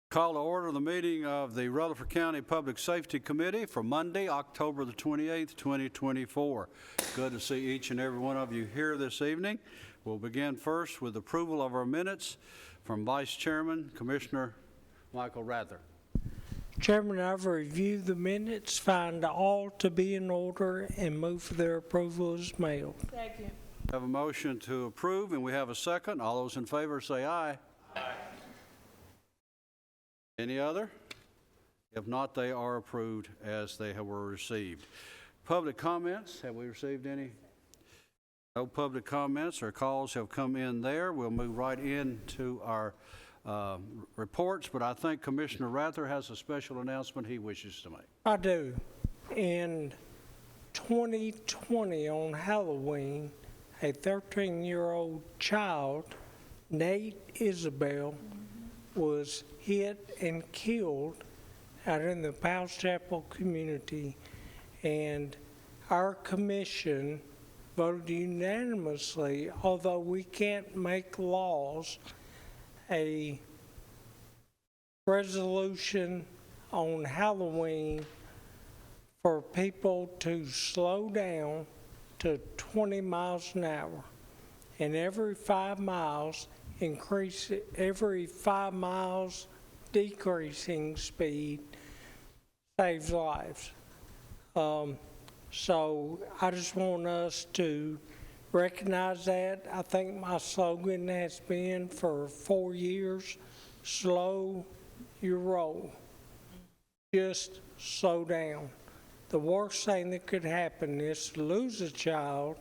Call to order the meeting of the Rutherford County Public Safety Committee for Monday, October the 28th, 2024. Good to see each and every one of you here this evening. We'll begin first with approval of our minutes from Vice Chairman Commissioner Michael Rather. Chairman, I've reviewed the minutes, find all to be in order, and move for their approval as mailed. Second. We have a motion to approve, and we have a second. All those in favor say aye. Aye. Any other? If not, they are approved as they were received. Public comments, have we received any? No public comments or calls have come in there. We'll move right into our reports, but I think Commissioner Rather has a special announcement he wishes to make. I do. In 2020 on Halloween, a 13-year-old child, Nate Isabel, was hit and killed out in the PAWS Chapel community, and our commission voted unanimously, although we can't make laws, a resolution on Halloween for people to slow down to 20 miles an hour, and every 5 miles increase, every 5 miles decreasing speed saves lives. So I just want us to recognize that. I think my slogan has been for 4 years, slow your roll. Just slow down. The worst thing that could happen is to lose a child.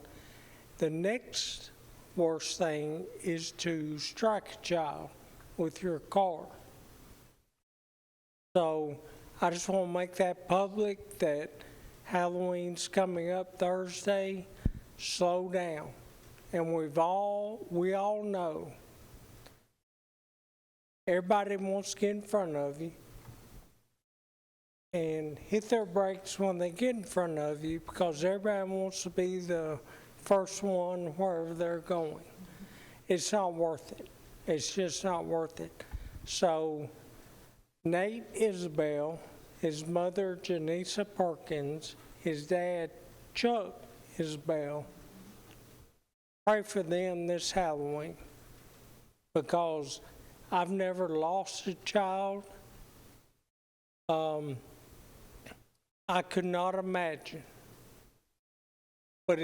The next worst thing is to strike a child with your car. So I just want to make that public that Halloween's coming up Thursday. Slow down. And we all know everybody wants to get in front of you and hit their brakes when they get in front of you, because everybody wants to be the first one wherever they're going. It's not worth it. It's just not worth it. So Nate Isabel, his mother Janisa Perkins, his dad Chuck Isabel, pray for them this Halloween, because I've never lost a child. I could not imagine, but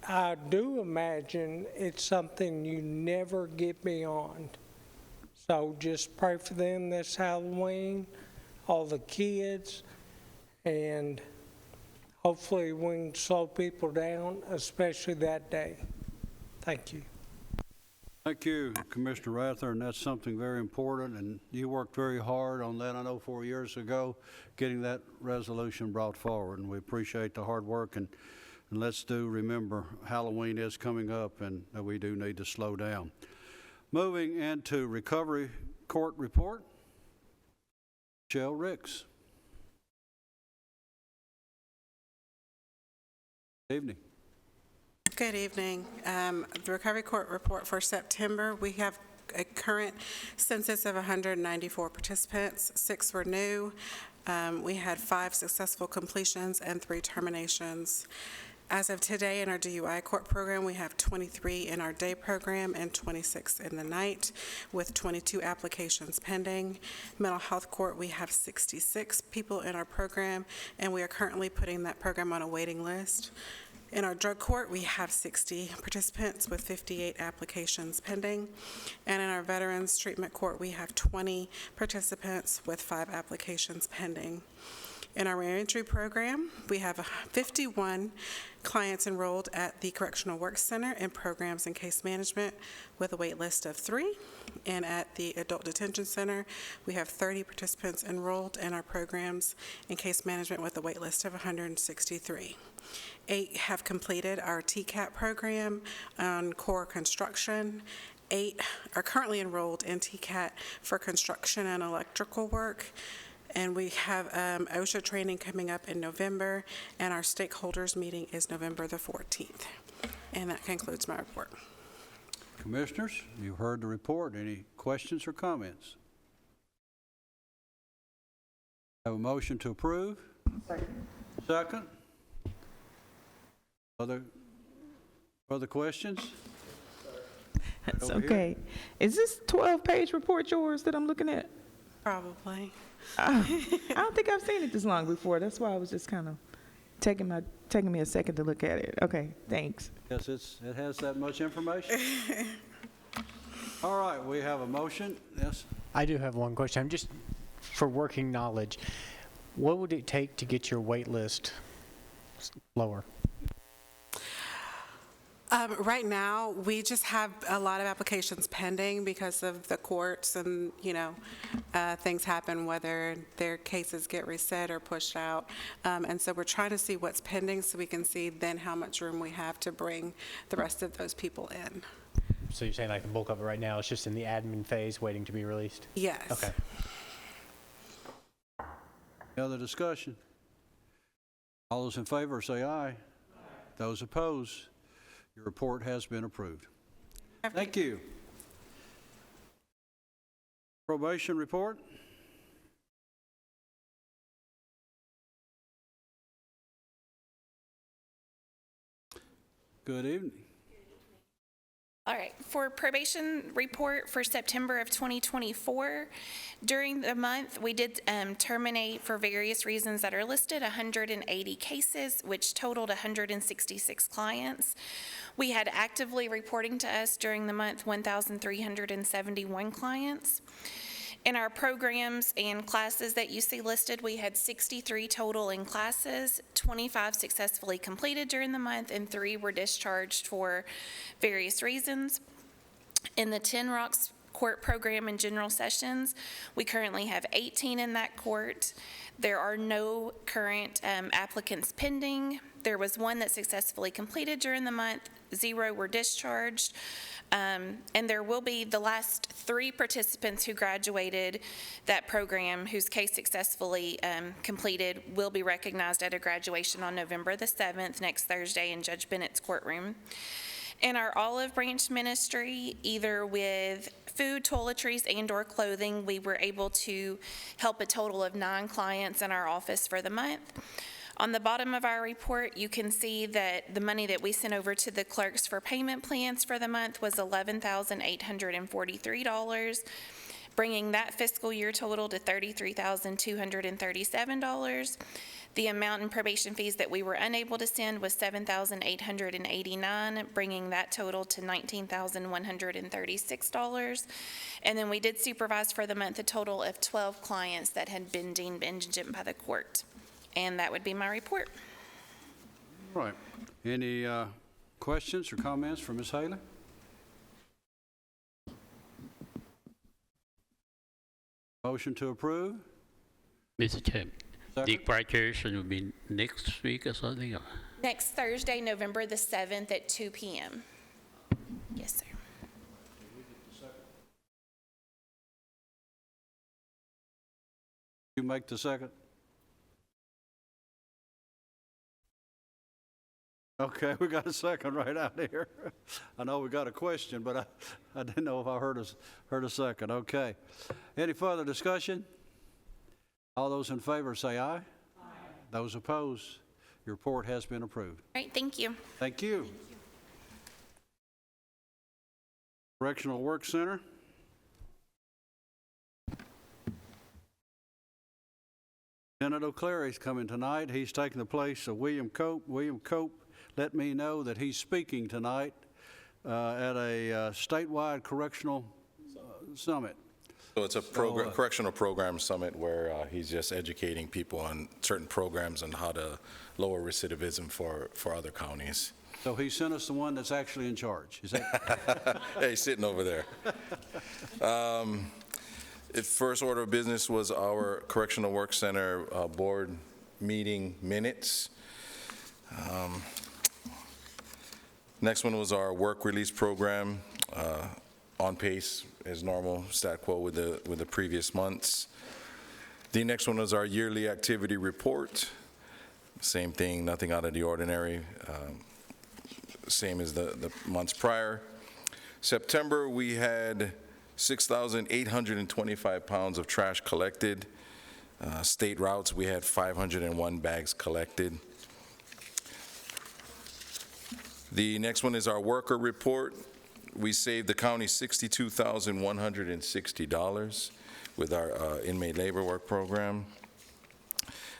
I do imagine it's something you never get beyond. So just pray for them this Halloween, all the kids, and hopefully we can slow people down, especially that day. Thank you. Thank you, Commissioner Rather, and that's something very important, and you worked very hard on that, I know 4 years ago, getting that resolution brought forward, and we appreciate the hard work, and let's remember Halloween is coming up, and we do need to slow down. Moving into Recovery Court Report, Michelle Ricks. Good evening. Good evening. The Recovery Court Report for September, we have a current census of 194 participants. 6 were new. We had 5 successful completions and 3 terminations. As of today in our DUI court program, we have 23 in our day program and 26 in the night, with 22 applications pending. Mental health court, we have 66 people in our program, and we are currently putting that program on a waiting list. In our drug court, we have 60 participants with 58 applications pending. And in our veterans treatment court, we have 20 participants with 5 applications pending. In our reentry program, we have 51 clients enrolled at the Correctional Work Center in programs and case management with a wait list of 3. And at the Adult Detention Center, we have 30 participants enrolled in our programs and case management with a wait list of 163. 8 have completed our TCAP program on core construction. 8 are currently enrolled in TCAT for construction and electrical work. And we have OSHA training coming up in November, and our stakeholders meeting is November the 14th. And that concludes my report. Commissioners, you've heard the report. Any questions or comments? Have a motion to approve? Second. Other questions? That's over here. okay. Is this 12-page report yours that I'm looking at? Probably. I don't think I've seen it this long before. That's why I was just kind of taking me a second to look at it. Okay, thanks. Yes, it has that much information? All right, we have a motion. Yes? I do have one question. I'm just, for working knowledge, what would it take to get your wait list lower? Right now, we just have a lot of applications pending because of the courts and, things happen, whether their cases get reset or pushed out. And so we're trying to see what's pending so we can see then how much room we have to bring the rest of those people in. So you're saying like the bulk of it right now is just in the admin phase waiting to be released? Yes. Okay. Any other discussion? All those in favor say aye. Aye. Those opposed? Your report has been approved. Thank you. Probation report. Good evening. All right, for probation report for September of 2024, during the month, we did terminate for various reasons that are listed 180 cases, which totaled 166 clients. We had actively reporting to us during the month 1,371 clients. In our programs and classes that you see listed, we had 63 total in classes, 25 successfully completed during the month, and 3 were discharged for various reasons. In the 10 Rocks Court program and general sessions, we currently have 18 in that court. There are no current applicants pending. There was 1 that successfully completed during the month, 0 were discharged. And there will be the last 3 participants who graduated that program whose case successfully completed will be recognized at a graduation on November the 7th, next Thursday, in Judge Bennett's courtroom. In our olive branch ministry, either with food, toiletries, and/or clothing, we were able to help a total of 9 clients in our office for the month. On the bottom of our report, you can see that the money that we sent over to the clerks for payment plans for the month was $11,843, bringing that fiscal year total to $33,237. The amount in probation fees that we were unable to send was $7,889, bringing that total to $19,136. And then we did supervise for the month a total of 12 clients that had been deemed indigent by the court. And that would be my report. All right. Any questions or comments for Ms. Haley? Motion to approve? Mr. Chairman, the Second. graduation will be next week or something? Next Thursday, November the 7th at 2 p.m. Yes, sir. You make the second? Okay, we got a second right out here. I know we got a question, but I didn't know if I heard a second. Okay. Any further discussion? All those in favor say aye. Aye. Those opposed, your report has been approved. All right, thank you. Thank you. Correctional Work Center. Lieutenant O'Cleary's coming tonight. He's taking the place of William Cope. William Cope let me know that he's speaking tonight at a statewide correctional summit. So it's a correctional program summit where he's just educating people on certain programs and how to lower recidivism for other counties. So he sent us the one that's actually in charge. Is that? Hey, he's sitting over there. First order of business was our Correctional Work Center board meeting minutes. Next one was our work release program, on pace as normal, stat quo with the previous months. The next one was our yearly activity report. Same thing, nothing out of the ordinary, same as the months prior. September, we had 6,825 pounds of trash collected. State routes, we had 501 bags collected. The next one is our worker report. We saved the county $62,160 with our inmate labor work program.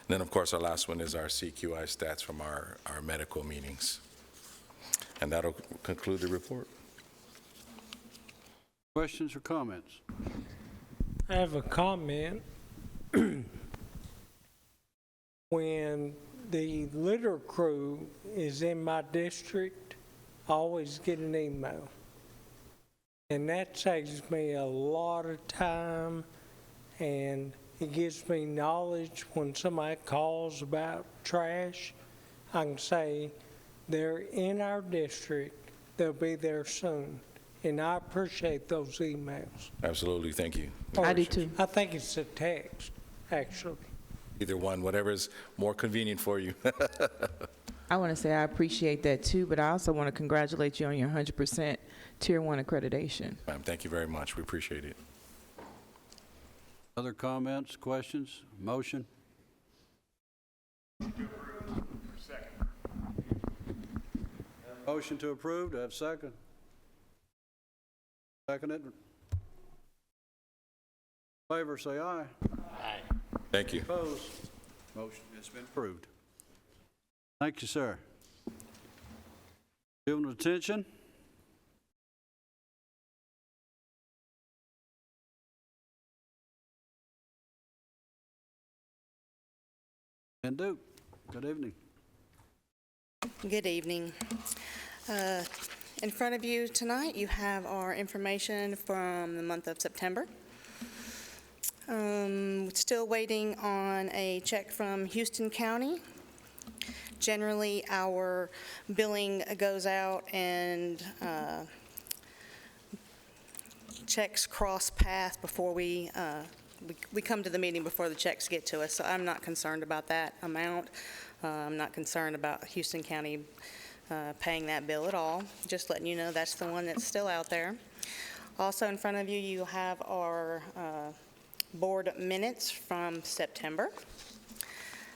Then, of course, our last one is our CQI stats from our medical meetings. And that'll conclude the report. Questions or comments? I have a comment. When the litter crew is in my district, I always get an email. And that saves me a lot of time, and it gives me knowledge when somebody calls about trash. I can say, they're in our district, they'll be there soon. And I appreciate those emails. Absolutely, thank you. I do too. I think it's a text, actually. Either one, whatever is more convenient for you. I want to say I appreciate that too, but I also want to congratulate you on your 100% Tier 1 accreditation. Ma'am, thank you very much. We appreciate it. Other comments, questions, motion? Motion to approve, do I have a second? Seconded. Favor, say aye. Thank you. Opposed? Motion has been approved. Thank you, sir. Juvenile detention? And Duke, good evening. Good evening. In front of you tonight, you have our information from the month of September. Still waiting on a check from Houston County. Generally, our billing goes out and checks cross path before we come to the meeting before the checks get to us, so I'm not concerned about that amount. I'm not concerned about Houston County paying that bill at all. Just letting you know that's the one that's still out there. Also in front of you, you have our board minutes from September,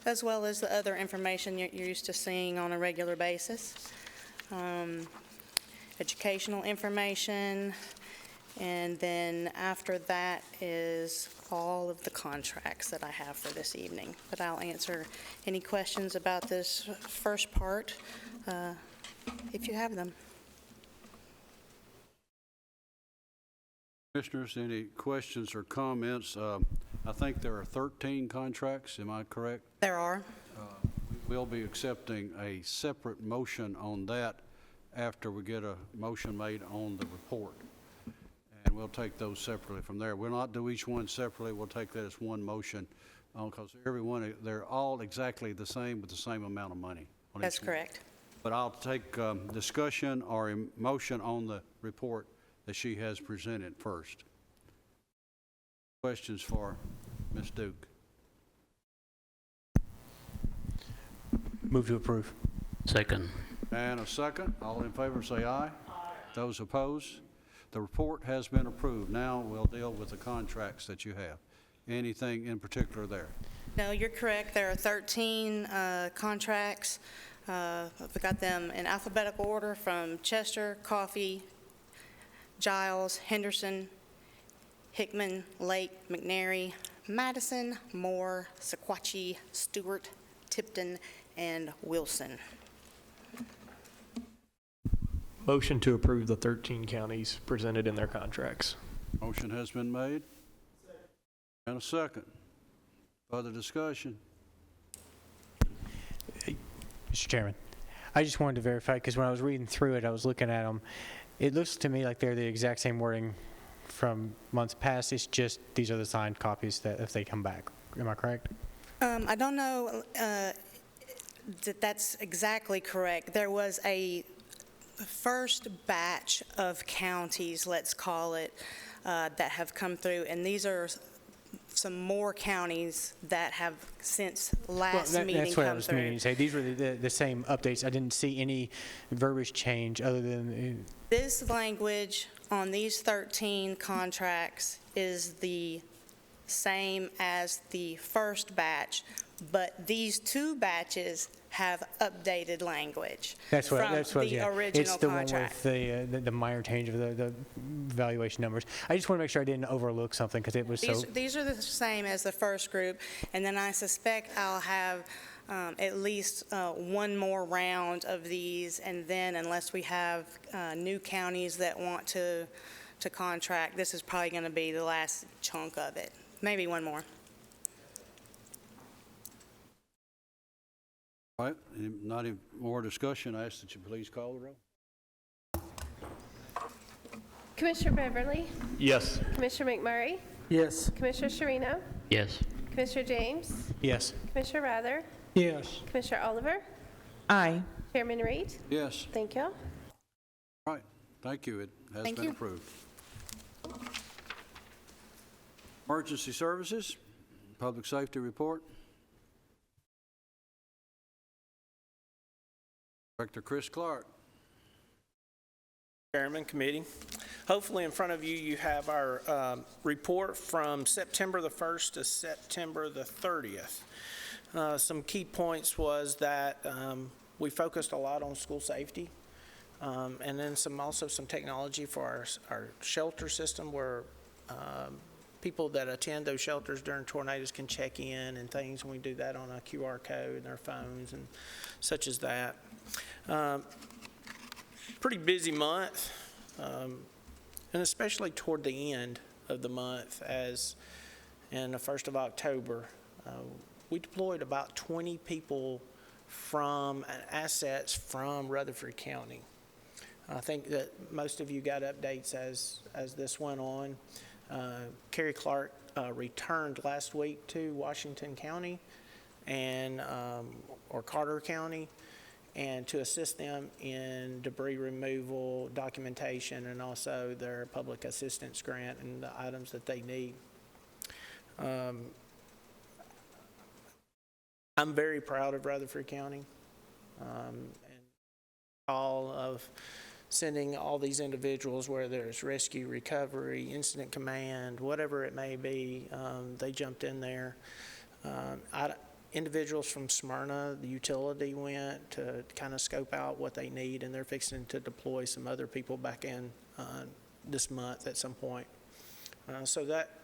as well as the other information you're used to seeing on a regular basis. Educational information, and then after that is all of the contracts that I have for this evening. But I'll answer any questions about this first part if you have them. Commissioners, any questions or comments? I think there are 13 contracts, am I correct? There are. We'll be accepting a separate motion on that after we get a motion made on the report. And we'll take those separately from there. We'll not do each one separately. We'll take that as one motion because every one, they're all exactly the same with the same amount of money. On That's each one. correct. But I'll take discussion or a motion on the report that she has presented first. Questions for Ms. Duke? Move to approve. Second. And a second. All in favor say aye. Aye. Those opposed? The report has been approved. Now we'll deal with the contracts that you have. Anything in particular there? No, you're correct. There are 13 contracts. We got them in alphabetical order from Chester, Coffee, Giles, Henderson, Hickman, Lake, McNary, Madison, Moore, Sequatchie, Stewart, Tipton, and Wilson. Motion to approve the 13 counties presented in their contracts. Motion has been made. And a second. Further discussion? Mr. Chairman, I just wanted to verify, because when I was reading through it, I was looking at them. It looks to me like they're the exact same wording from months past. It's just these are the signed copies that if they come back. Am I correct? I don't know that that's exactly correct. There was a first batch of counties, let's call it, that have come through, and these are some more counties that have since last meeting that's what I come was through. meaning to say. These were the same updates. I didn't see any verbiage change other than This language on these 13 contracts is the same as the first batch, but these 2 batches have updated language That's what, from the yeah. original It's the contract. one with the minor change of the valuation numbers. I just want to make sure I didn't overlook something because it was so. These are the same as the first group, and then I suspect I'll have at least one more round of these, and then unless we have new counties that want to contract, this is probably going to be the last chunk of it. Maybe one more. All right, not any more discussion. I ask that you please call the roll. Commissioner Beverly, Yes. Commissioner McMurray, Yes. Commissioner Sharino, Yes. Commissioner James, Yes. Commissioner Rather, Yes. Commissioner Oliver, Aye. Chairman Reed. Yes. Thank you. All right, thank you. It has Thank been you. approved. Emergency Services, Public Safety Report. Director Chris Clark. Chairman, committee. Hopefully in front of you, you have our report from September the 1st to September the 30th. Some key points was that we focused a lot on school safety, and then also some technology for our shelter system where people that attend those shelters during tornadoes can check in and things, and we do that on a QR code in their phones and such as that. Pretty busy month, and especially toward the end of the month, as in the 1st of October, we deployed about 20 people from assets from Rutherford County. I think that most of you got updates as this went on. Kerry Clark returned last week to Washington County and or Carter County, and to assist them in debris removal, documentation, and also their public assistance grant and the items that they need. I'm very proud of Rutherford County and all of sending all these individuals, whether it's rescue, recovery, incident command, whatever it may be, they jumped in there. Individuals from Smyrna, the utility went to kind of scope out what they need, and they're fixing to deploy some other people back in this month at some point. So that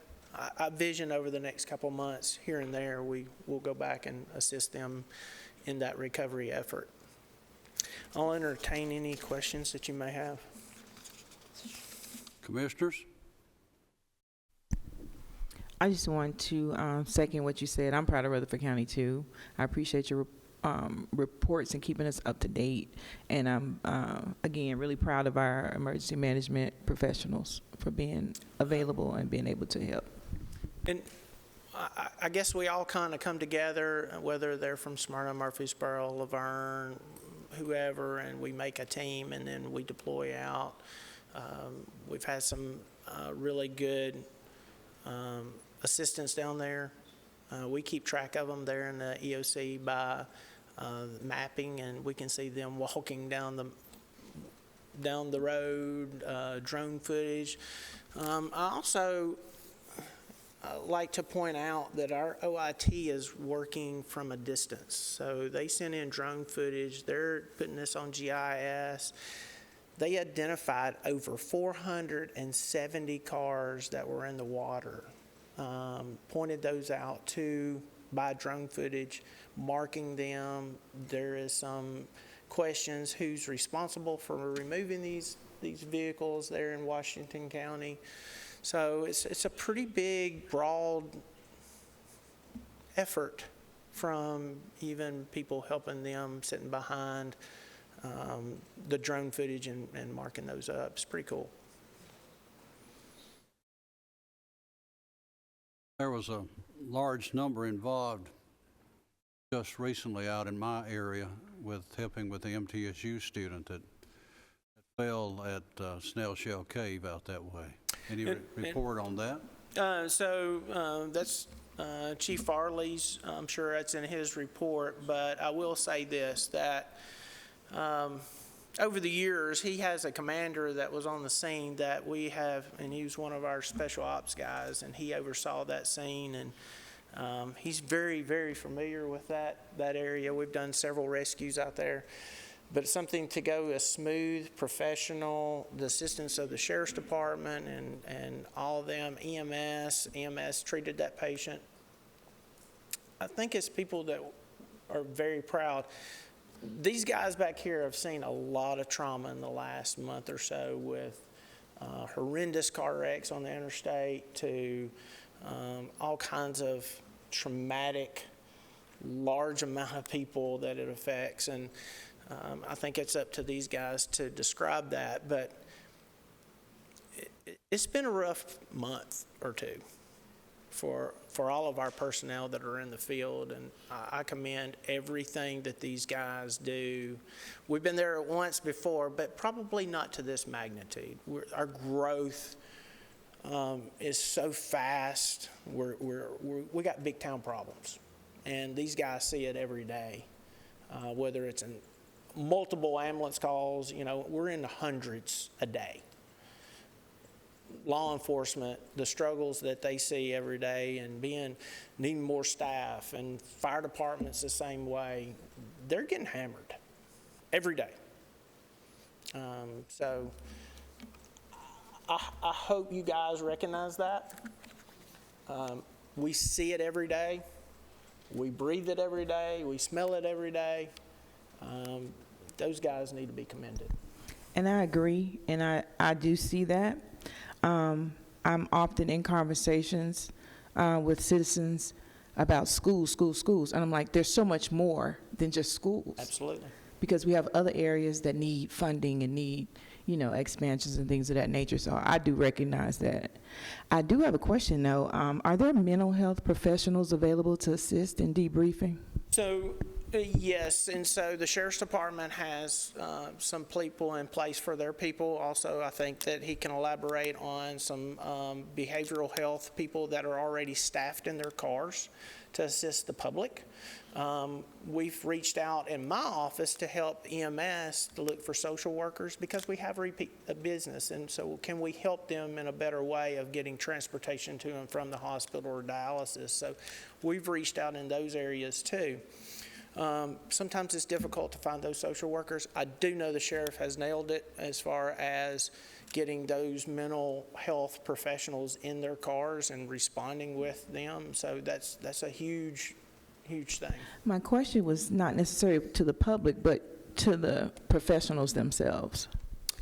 I vision over the next couple months here and there, we will go back and assist them in that recovery effort. I'll entertain any questions that you may have. Commissioners? I just want to second what you said. I'm proud of Rutherford County too. I appreciate your reports and keeping us up to date. And I'm, again, really proud of our emergency management professionals for being available and being able to help. And I guess we all kind of come together, whether they're from Smyrna, Murfreesboro, Laverne, whoever, and we make a team and then we deploy out. We've had some really good assistance down there. We keep track of them there in the EOC by mapping, and we can see them walking down the road, drone footage. I also like to point out that our OIT is working from a distance. So they sent in drone footage. They're putting this on GIS. They identified over 470 cars that were in the water, pointed those out by drone footage, marking them. There is some questions who's responsible for removing these vehicles there in Washington County. So it's a pretty big, broad effort from even people helping them sitting behind the drone footage and marking those up. It's pretty cool. There was a large number involved just recently out in my area with helping with the MTSU student that fell at Snail Shell Cave out that way. Any report on that? That's Chief Farley's. I'm sure that's in his report, but I will say this, that over the years, he has a commander that was on the scene that we have, and he was one of our special ops guys, and he oversaw that scene, and he's very, very familiar with that area. We've done several rescues out there. But it's something to go as smooth, professional, the assistance of the Sheriff's Department and all of them, EMS treated that patient. I think it's people that are very proud. These guys back here have seen a lot of trauma in the last month or so with horrendous car wrecks on the interstate to all kinds of traumatic, large amount of people that it affects. And I think it's up to these guys to describe that, but it's been a rough month or two for all of our personnel that are in the field, and I commend everything that these guys do. We've been there once before, but probably not to this magnitude. Our growth is so fast. We got big town problems, and these guys see it every day, whether it's in multiple ambulance calls, we're in the hundreds a day. Law enforcement, the struggles that they see every day and needing more staff, and fire departments the same way, they're getting hammered every day. So I hope you guys recognize that. We see it every day. We breathe it every day. We smell it every day. Those guys need to be commended. And I agree, and I do see that. I'm often in conversations with citizens about schools, and I'm like, there's so much more than just schools. Absolutely. Because we have other areas that need funding and need, expansions and things of that nature. So I do recognize that. I do have a question, though. Are there mental health professionals available to assist in debriefing? So, yes, and so the Sheriff's Department has some people in place for their people. Also, I think that he can elaborate on some behavioral health people that are already staffed in their cars to assist the public. We've reached out in my office to help EMS to look for social workers because we have repeat business, and so can we help them in a better way of getting transportation to and from the hospital or dialysis? So we've reached out in those areas too. Sometimes it's difficult to find those social workers. I do know the sheriff has nailed it as far as getting those mental health professionals in their cars and responding with them. So that's a huge thing. My question was not necessarily to the public, but to the professionals themselves.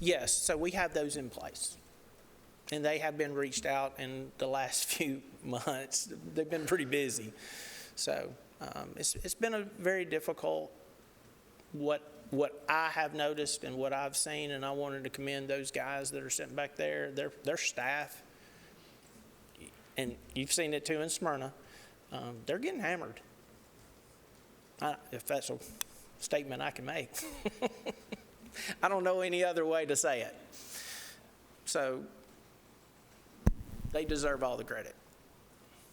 Yes, so we have those in place. And they have been reached out in the last few months. They've been pretty busy. So it's been a very difficult, what I have noticed and what I've seen, and I wanted to commend those guys that are sitting back there, their staff, and you've seen it too in Smyrna, they're getting hammered. If that's a statement I can make. I don't know any other way to say it. So they deserve all the credit.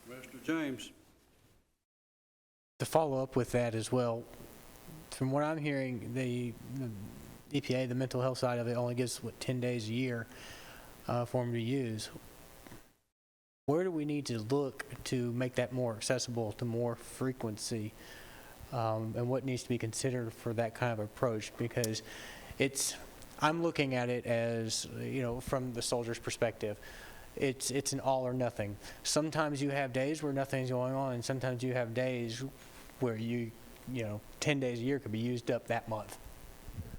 Mr. James. To follow up with that as well, from what I'm hearing, the EPA, the mental health side of it, only gives, 10 days a year for them to use. Where do we need to look to make that more accessible to more frequency? And what needs to be considered for that kind of approach? Because I'm looking at it as, from the soldier's perspective, it's an all or nothing. Sometimes you have days where nothing's going on, and sometimes you have days where 10 days a year could be used up that month.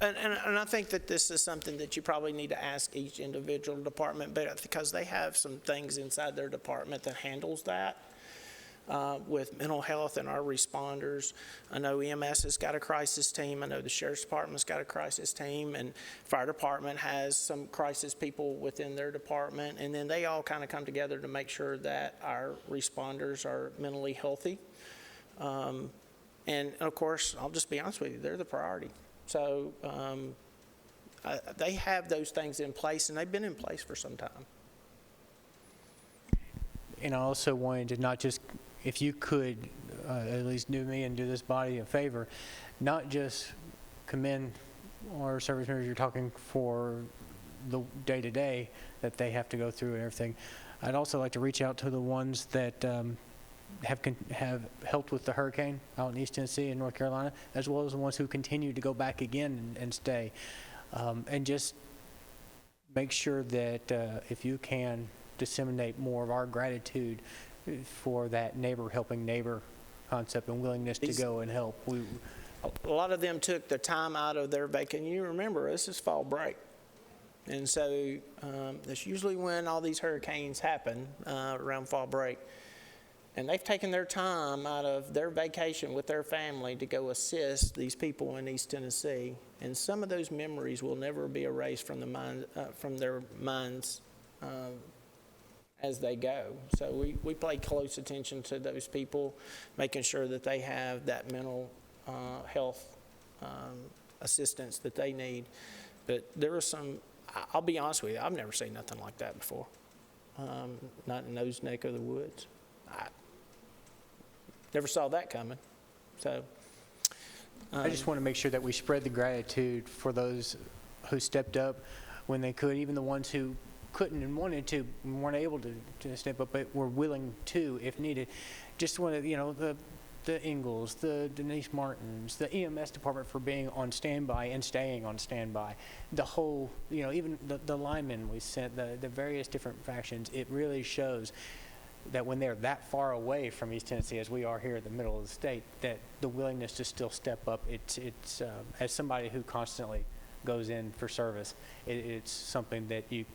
And I think that this is something that you probably need to ask each individual department, but because they have some things inside their department that handles that. With mental health and our responders. I know EMS has got a crisis team. I know the Sheriff's Department's got a crisis team, and Fire Department has some crisis people within their department, and then they all kind of come together to make sure that our responders are mentally healthy. And of course, I'll just be honest with you, they're the priority. So they have those things in place, and they've been in place for some time. And I also wanted to not just, if you could at least do me and do this body a favor, not just commend or service members you're talking for the day-to-day that they have to go through and everything. I'd also like to reach out to the ones that have helped with the hurricane out in East Tennessee and North Carolina, as well as the ones who continue to go back again and stay. And just make sure that if you can disseminate more of our gratitude for that neighbor helping neighbor concept and willingness to go and help. A lot of them took the time out of their vacation. You remember, this is fall break. And so that's usually when all these hurricanes happen, around fall break. And they've taken their time out of their vacation with their family to go assist these people in East Tennessee. And some of those memories will never be erased from their minds as they go. So we pay close attention to those people, making sure that they have that mental health assistance that they need. But there are some, I'll be honest with you, I've never seen nothing like that before. Not in those neck of the woods. I never saw that coming. So I just want to make sure that we spread the gratitude for those who stepped up when they could, even the ones who couldn't and wanted to, and weren't able to step up, but were willing to if needed. Just want to, the Ingalls, the Denise Martins, the EMS department for being on standby and staying on standby. The whole, even the linemen we sent, the various different factions, it really shows that when they're that far away from East Tennessee as we are here in the middle of the state, that the willingness to still step up, it's as somebody who constantly goes in for service, it's something that it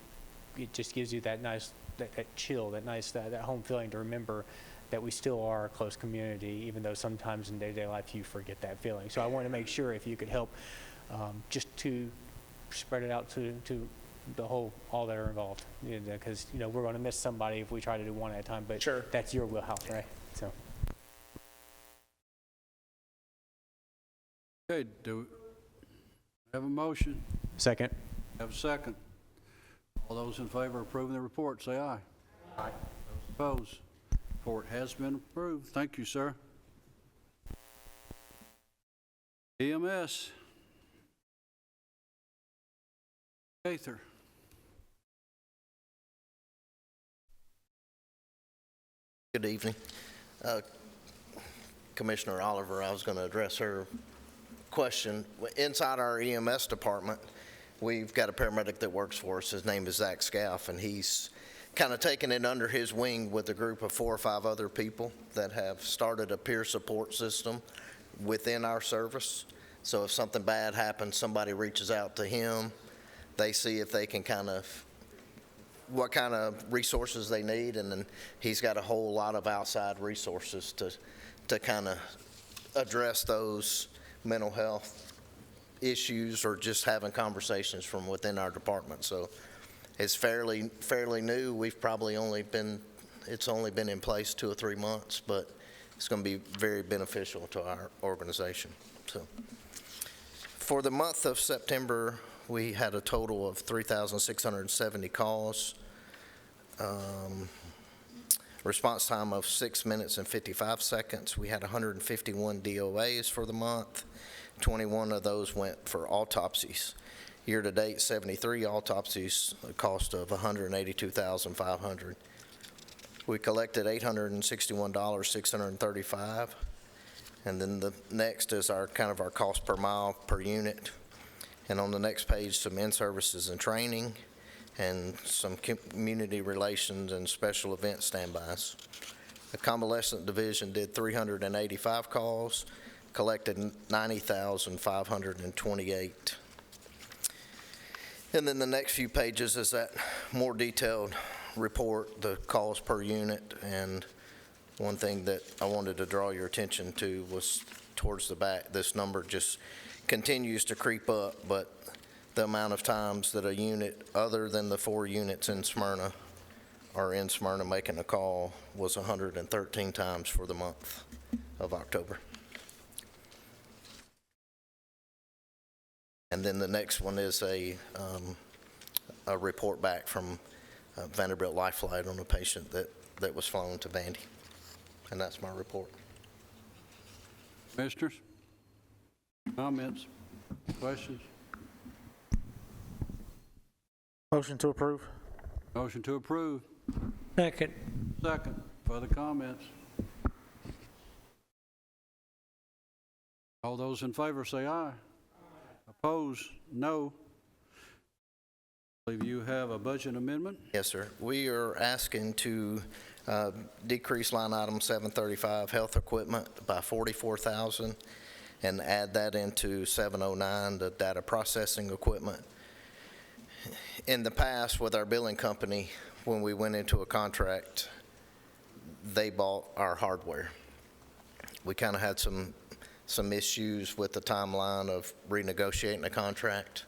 just gives you that nice, that chill, that nice, that home feeling to remember that we still are a close community, even though sometimes in day-to-day life you forget that feeling. So I want to make sure if you could help just to spread it out to the whole, all that are involved, because we're going to miss somebody if we try to do one at a time, but sure, that's your wheelhouse, right? So. Okay, do we have a motion? Second. Have a second. All those in favor of approving the report, say aye. Aye. Those opposed? Report has been approved. Thank you, sir. EMS. Gaither. Good evening. Commissioner Oliver, I was going to address her question. Inside our EMS department, we've got a paramedic that works for us. His name is Zach Scaff, and he's kind of taken it under his wing with a group of 4 or 5 other people that have started a peer support system within our service. So if something bad happens, somebody reaches out to him. They see if they can what kind of resources they need, and then he's got a whole lot of outside resources to kind of address those mental health issues or just having conversations from within our department. So it's fairly new. We've probably it's only been in place 2 or 3 months, but it's going to be very beneficial to our organization. So for the month of September, we had a total of 3,670 calls. Response time of 6 minutes and 55 seconds. We had 151 DOAs for the month. 21 of those went for autopsies. Year to date, 73 autopsies, a cost of $182,500. We collected $861,635. And then the next is our cost per mile per unit. And on the next page, some in-services and training and some community relations and special event standbys. The convalescent division did 385 calls, collected 90,528. And then the next few pages is that more detailed report, the calls per unit. And one thing that I wanted to draw your attention to was towards the back. This number just continues to creep up, but the amount of times that a unit other than the 4 units in Smyrna are in Smyrna making a call was 113 times for the month of October. And then the next one is a report back from Vanderbilt Life Flight on a patient that was flown to Vandy. And that's my report. Commissioners? Comments? Questions? Motion to approve. Motion to approve. Second. Second. Further comments? All those in favor say aye. Opposed, no. I believe you have a budget amendment. Yes, sir. We are asking to decrease line item 735, health equipment, by $44,000 and add that into 709, the data processing equipment. In the past, with our billing company, when we went into a contract, they bought our hardware. We kind of had some issues with the timeline of renegotiating the contract,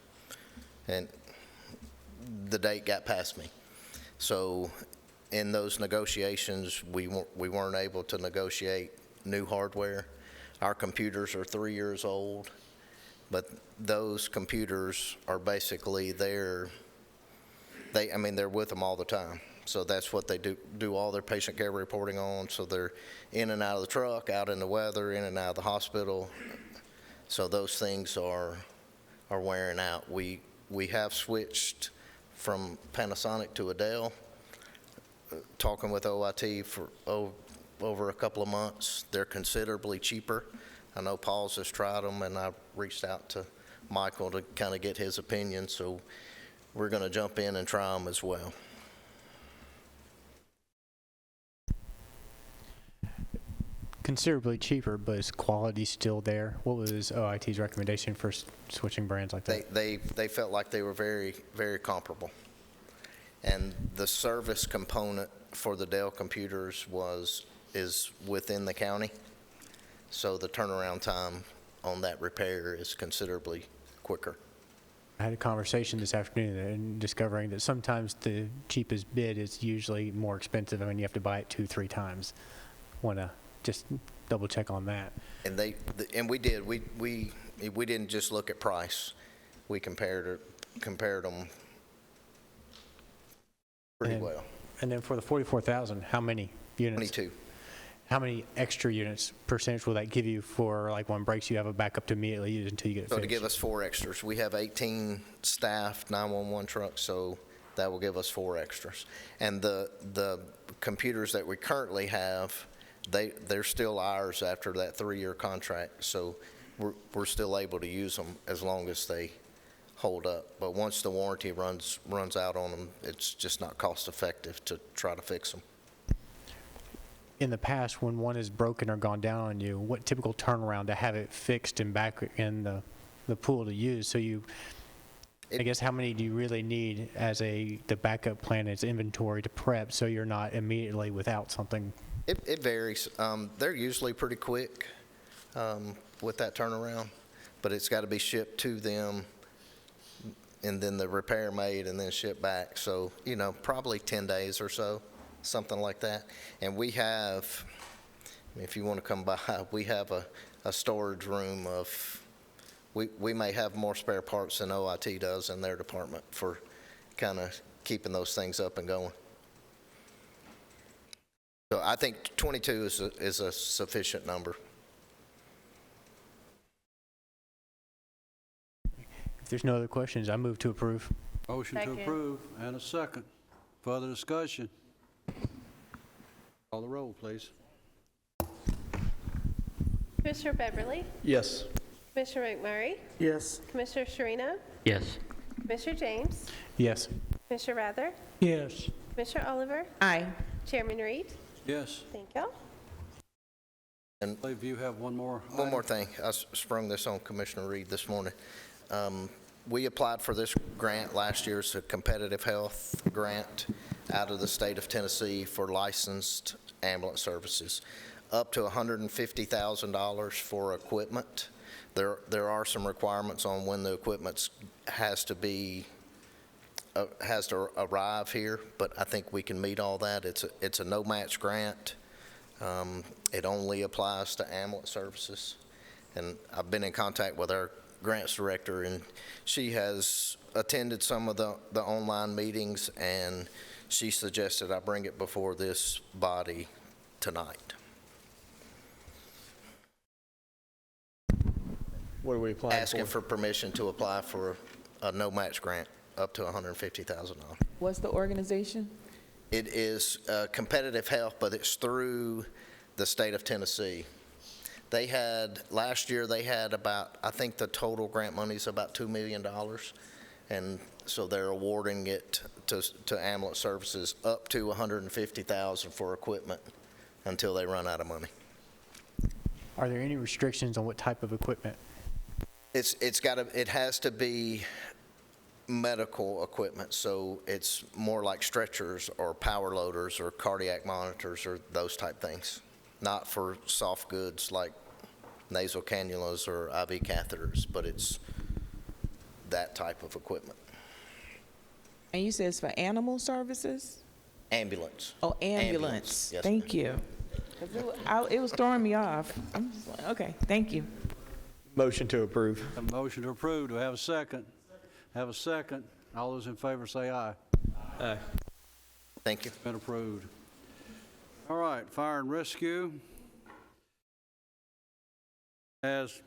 and the date got past me. So in those negotiations, we weren't able to negotiate new hardware. Our computers are 3 years old, but those computers are basically they're with them all the time. So that's what they do all their patient care reporting on. So they're in and out of the truck, out in the weather, in and out of the hospital. So those things are wearing out. We have switched from Panasonic to a Dell, talking with OIT for over a couple of months. They're considerably cheaper. I know PAWS has tried them, and I reached out to Michael to kind of get his opinion. So we're going to jump in and try them as well. Considerably cheaper, but is quality still there? What was OIT's recommendation for switching brands like that? They felt like they were very, very comparable. And the service component for the Dell computers is within the county. So the turnaround time on that repair is considerably quicker. I had a conversation this afternoon and discovering that sometimes the cheapest bid is usually more expensive. I mean, you have to buy it 2-3 times. Want to just double check on that. And we did. We didn't just look at price. We compared them pretty well. And then for the 44,000, how many units? 22. How many extra units percentage will that give you for, like, one breaks, you have a backup to immediately use until you get it So fixed? to give us 4 extras. We have 18 staffed 911 trucks, so that will give us 4 extras. And the computers that we currently have, they're still ours after that 3-year contract, so we're still able to use them as long as they hold up. But once the warranty runs out on them, it's just not cost effective to try to fix them. In the past, when one is broken or gone down on you, what typical turnaround to have it fixed and back in the pool to use? So I guess how many do you really need as the backup plan as inventory to prep so you're not immediately without something? It varies. They're usually pretty quick with that turnaround, but it's got to be shipped to them and then the repair made and then shipped back. So, probably 10 days or so, something like that. And we have, if you want to come by, we have a storage room of, we may have more spare parts than OIT does in their department for kind of keeping those things up and going. So I think 22 is a sufficient number. If there's no other questions, I move to approve. Motion to approve and a second. Further discussion? Call the roll, please. Commissioner Beverly? Yes. Commissioner McMurray? Yes. Commissioner Sharina? Yes. Commissioner James? Yes. Commissioner Rather? Yes. Commissioner Oliver? Aye. Chairman Reed? Yes. Thank you. And I believe you have one more. one more thing. I sprung this on Commissioner Reed this morning. We applied for this grant last year. It's a competitive health grant out of the state of Tennessee for licensed ambulance services, up to $150,000 for equipment. There are some requirements on when the equipment has to arrive here, but I think we can meet all that. It's a no-match grant. It only applies to ambulance services. And I've been in contact with our grants director, and she has attended some of the online meetings, and she suggested I bring it before this body tonight. What are we applying Asking for permission to apply for a no-match grant. up to $150,000. What's the organization? It is competitive health, but it's through the state of Tennessee. They had, last year, they had about, I think the total grant money is about $2 million. And so they're awarding it to ambulance services up to $150,000 for equipment until they run out of money. Are there any restrictions on what type of equipment? It has to be medical equipment, so it's more like stretchers or power loaders or cardiac monitors or those type things, not for soft goods like nasal cannulas or IV catheters, but it's that type of equipment. And you said it's for animal services? Ambulance. Oh, ambulance. Yes, Thank ma'am. you. 'Cause it was throwing me off. I'm just like, okay, thank you. Motion to approve. A motion to approve. Do I have a second? Have a second. All those in favor say aye. Aye. Thank you. Been approved. All right, fire and rescue. As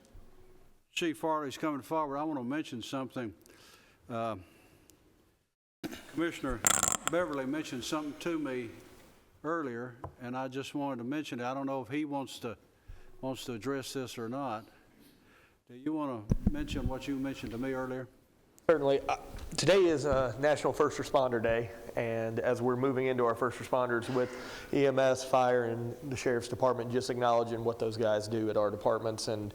Chief Farley's coming forward, I want to mention something. Commissioner Beverly mentioned something to me earlier, and I just wanted to mention it. I don't know if he wants to address this or not. Do you want to mention what you mentioned to me earlier? Certainly. Today is National First Responder Day, and as we're moving into our first responders with EMS, fire, and the Sheriff's Department, just acknowledging what those guys do at our departments. And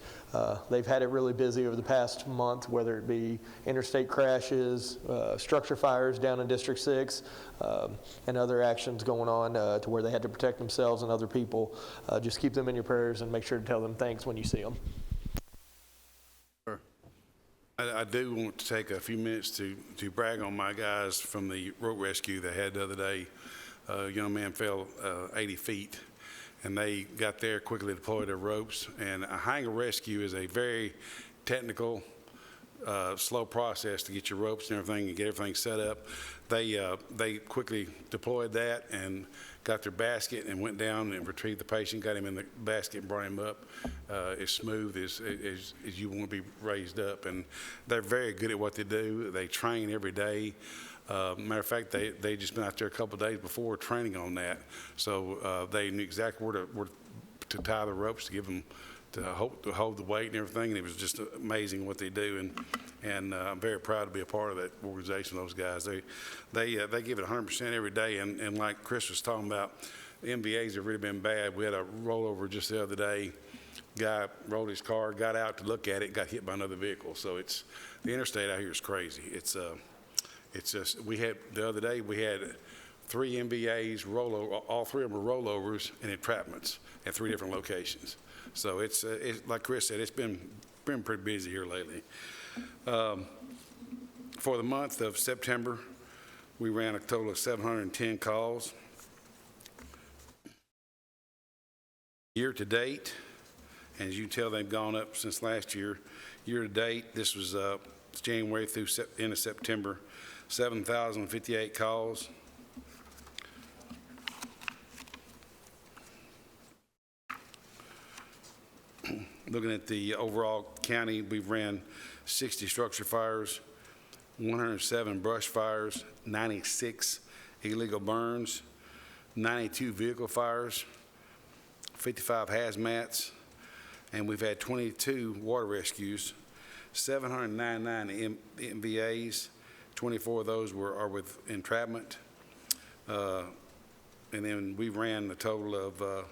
they've had it really busy over the past month, whether it be interstate crashes, structure fires down in District 6, and other actions going on to where they had to protect themselves and other people. Just keep them in your prayers and make sure to tell them thanks when you see them. I do want to take a few minutes to brag on my guys from the rope rescue they had the other day. A young man fell 80 feet, and they got there, quickly deployed their ropes. And a hanger rescue is a very technical, slow process to get your ropes and everything and get everything set up. They quickly deployed that and got their basket and went down and retrieved the patient, got him in the basket and brought him up as smooth as you want to be raised up. And they're very good at what they do. They train every day. Matter of fact, they just been out there a couple of days before training on that. So they knew exactly where to tie the ropes to give them to hold the weight and everything, and it was just amazing what they do, and I'm very proud to be a part of that organization. Those guys, they give it 100% every day, and like Chris was talking about, the MVAs have really been bad. We had a rollover just the other day. Guy rolled his car, got out to look at it, got hit by another vehicle. So it's the interstate out here is crazy. It's just the other day we had 3 MVAs rollover. All 3 of them were rollovers and entrapments at 3 different locations. So it's like Chris said, it's been pretty busy here lately. For the month of September, we ran a total of 710 calls. Year to date, and as you can tell, they've gone up since last year. Year to date, this was January through end of September, 7,058 calls. Looking at the overall county, we've ran 60 structure fires, 107 brush fires, 96 illegal burns, 92 vehicle fires, 55 hazmats, and we've had 22 water rescues, 799 MVAs, 24 of those are with entrapment, and then we ran a total of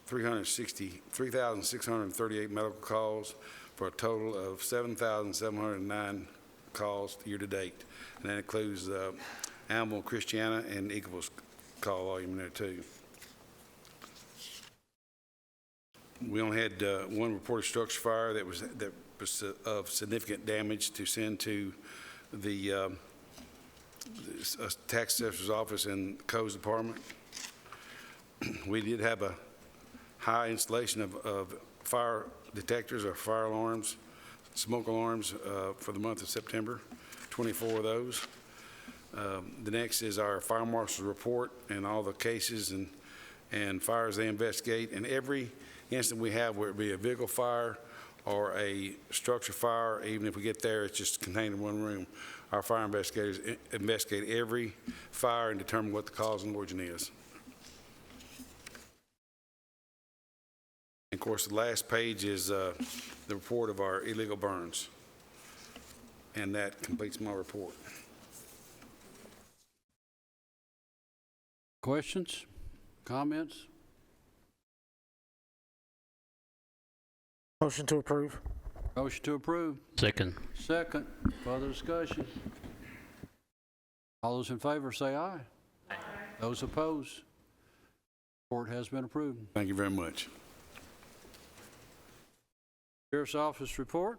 3,638 medical calls for a total of 7,709 calls year to date. And that includes Animal, Christiana, and Eagles call volume in there too. We only had one reported structure fire that was of significant damage to send to the tax assessor's office and codes department. We did have a high installation of fire detectors or fire alarms, smoke alarms for the month of September, 24 of those. The next is our fire marshal's report and all the cases and fires they investigate. And every incident we have, whether it be a vehicle fire or a structure fire, even if we get there, it's just contained in one room, Our fire investigators investigate every fire and determine what the cause and origin is. And of course, the last page is the report of our illegal burns. And that completes my report. Questions? Comments? Motion to approve. Motion to approve. Second. Second. Further discussion? All those in favor say aye. Aye. Those opposed? Report has been approved. Thank you very much. Sheriff's Office report.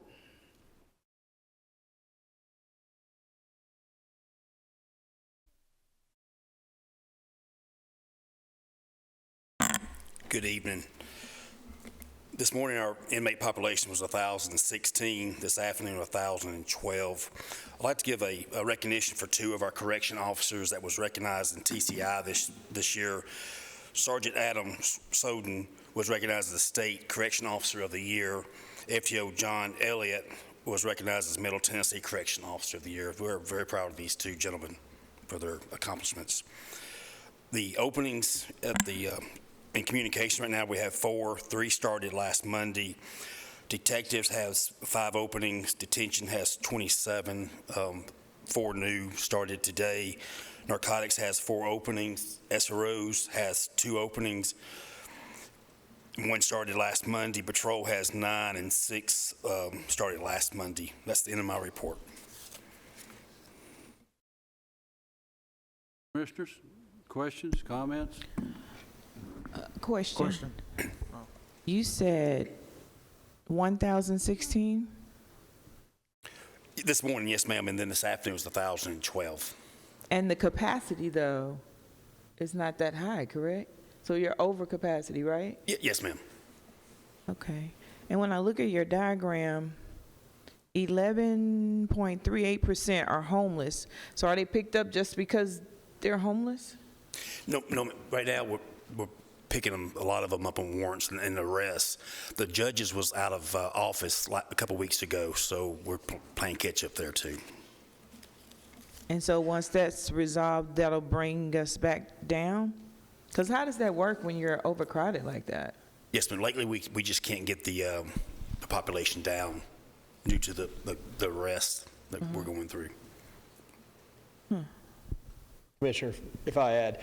Good evening. This morning, our inmate population was 1,016. This afternoon, 1,012. I'd like to give a recognition for two of our correction officers that was recognized in TCI this year. Sergeant Adam Soden was recognized as the State Correction Officer of the Year. FTO John Elliott was recognized as Middle Tennessee Correction Officer of the Year. We're very proud of these two gentlemen for their accomplishments. The openings at the in communication right now, we have 4. 3 started last Monday. Detectives has 5 openings. Detention has 27. 4 new started today. Narcotics has 4 openings. SROs has 2 openings. 1 started last Monday. Patrol has 9, and 6 started last Monday. That's the end of my report. Commissioners, questions, comments? Question. You said 1,016? This morning, yes, ma'am, and then this afternoon was 1,012. And the capacity, though, is not that high, correct? So you're over capacity, right? Yes, ma'am. Okay. And when I look at your diagram, 11.38% are homeless. So are they picked up just because they're homeless? No. Right now, we're picking them, a lot of them up on warrants and arrests. The judges was out of office a couple weeks ago, so we're playing catch up there too. And so once that's resolved, that'll bring us back down? Because how does that work when you're overcrowded like that? Yes, but lately we just can't get the population down due to the arrests that we're going through. Commissioner, if I add,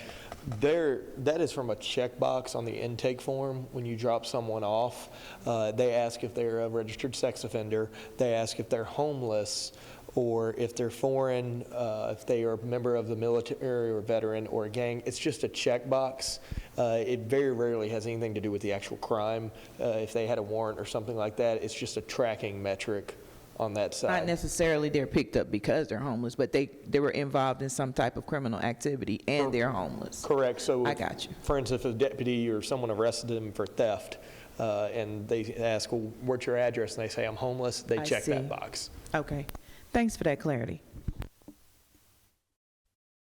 that is from a checkbox on the intake form when you drop someone off. They ask if they're a registered sex offender. They ask if they're homeless or if they're foreign, if they are a member of the military or veteran or a gang. It's just a checkbox. It very rarely has anything to do with the actual crime. If they had a warrant or something like that, it's just a tracking metric on that side. Not necessarily they're picked up because they're homeless, but they were involved in some type of criminal activity and they're homeless. Correct. So I got you. For instance, if a deputy or someone arrested them for theft and they ask, well, what's your address? And they say, I'm homeless, they check that box. Okay. Thanks for that clarity.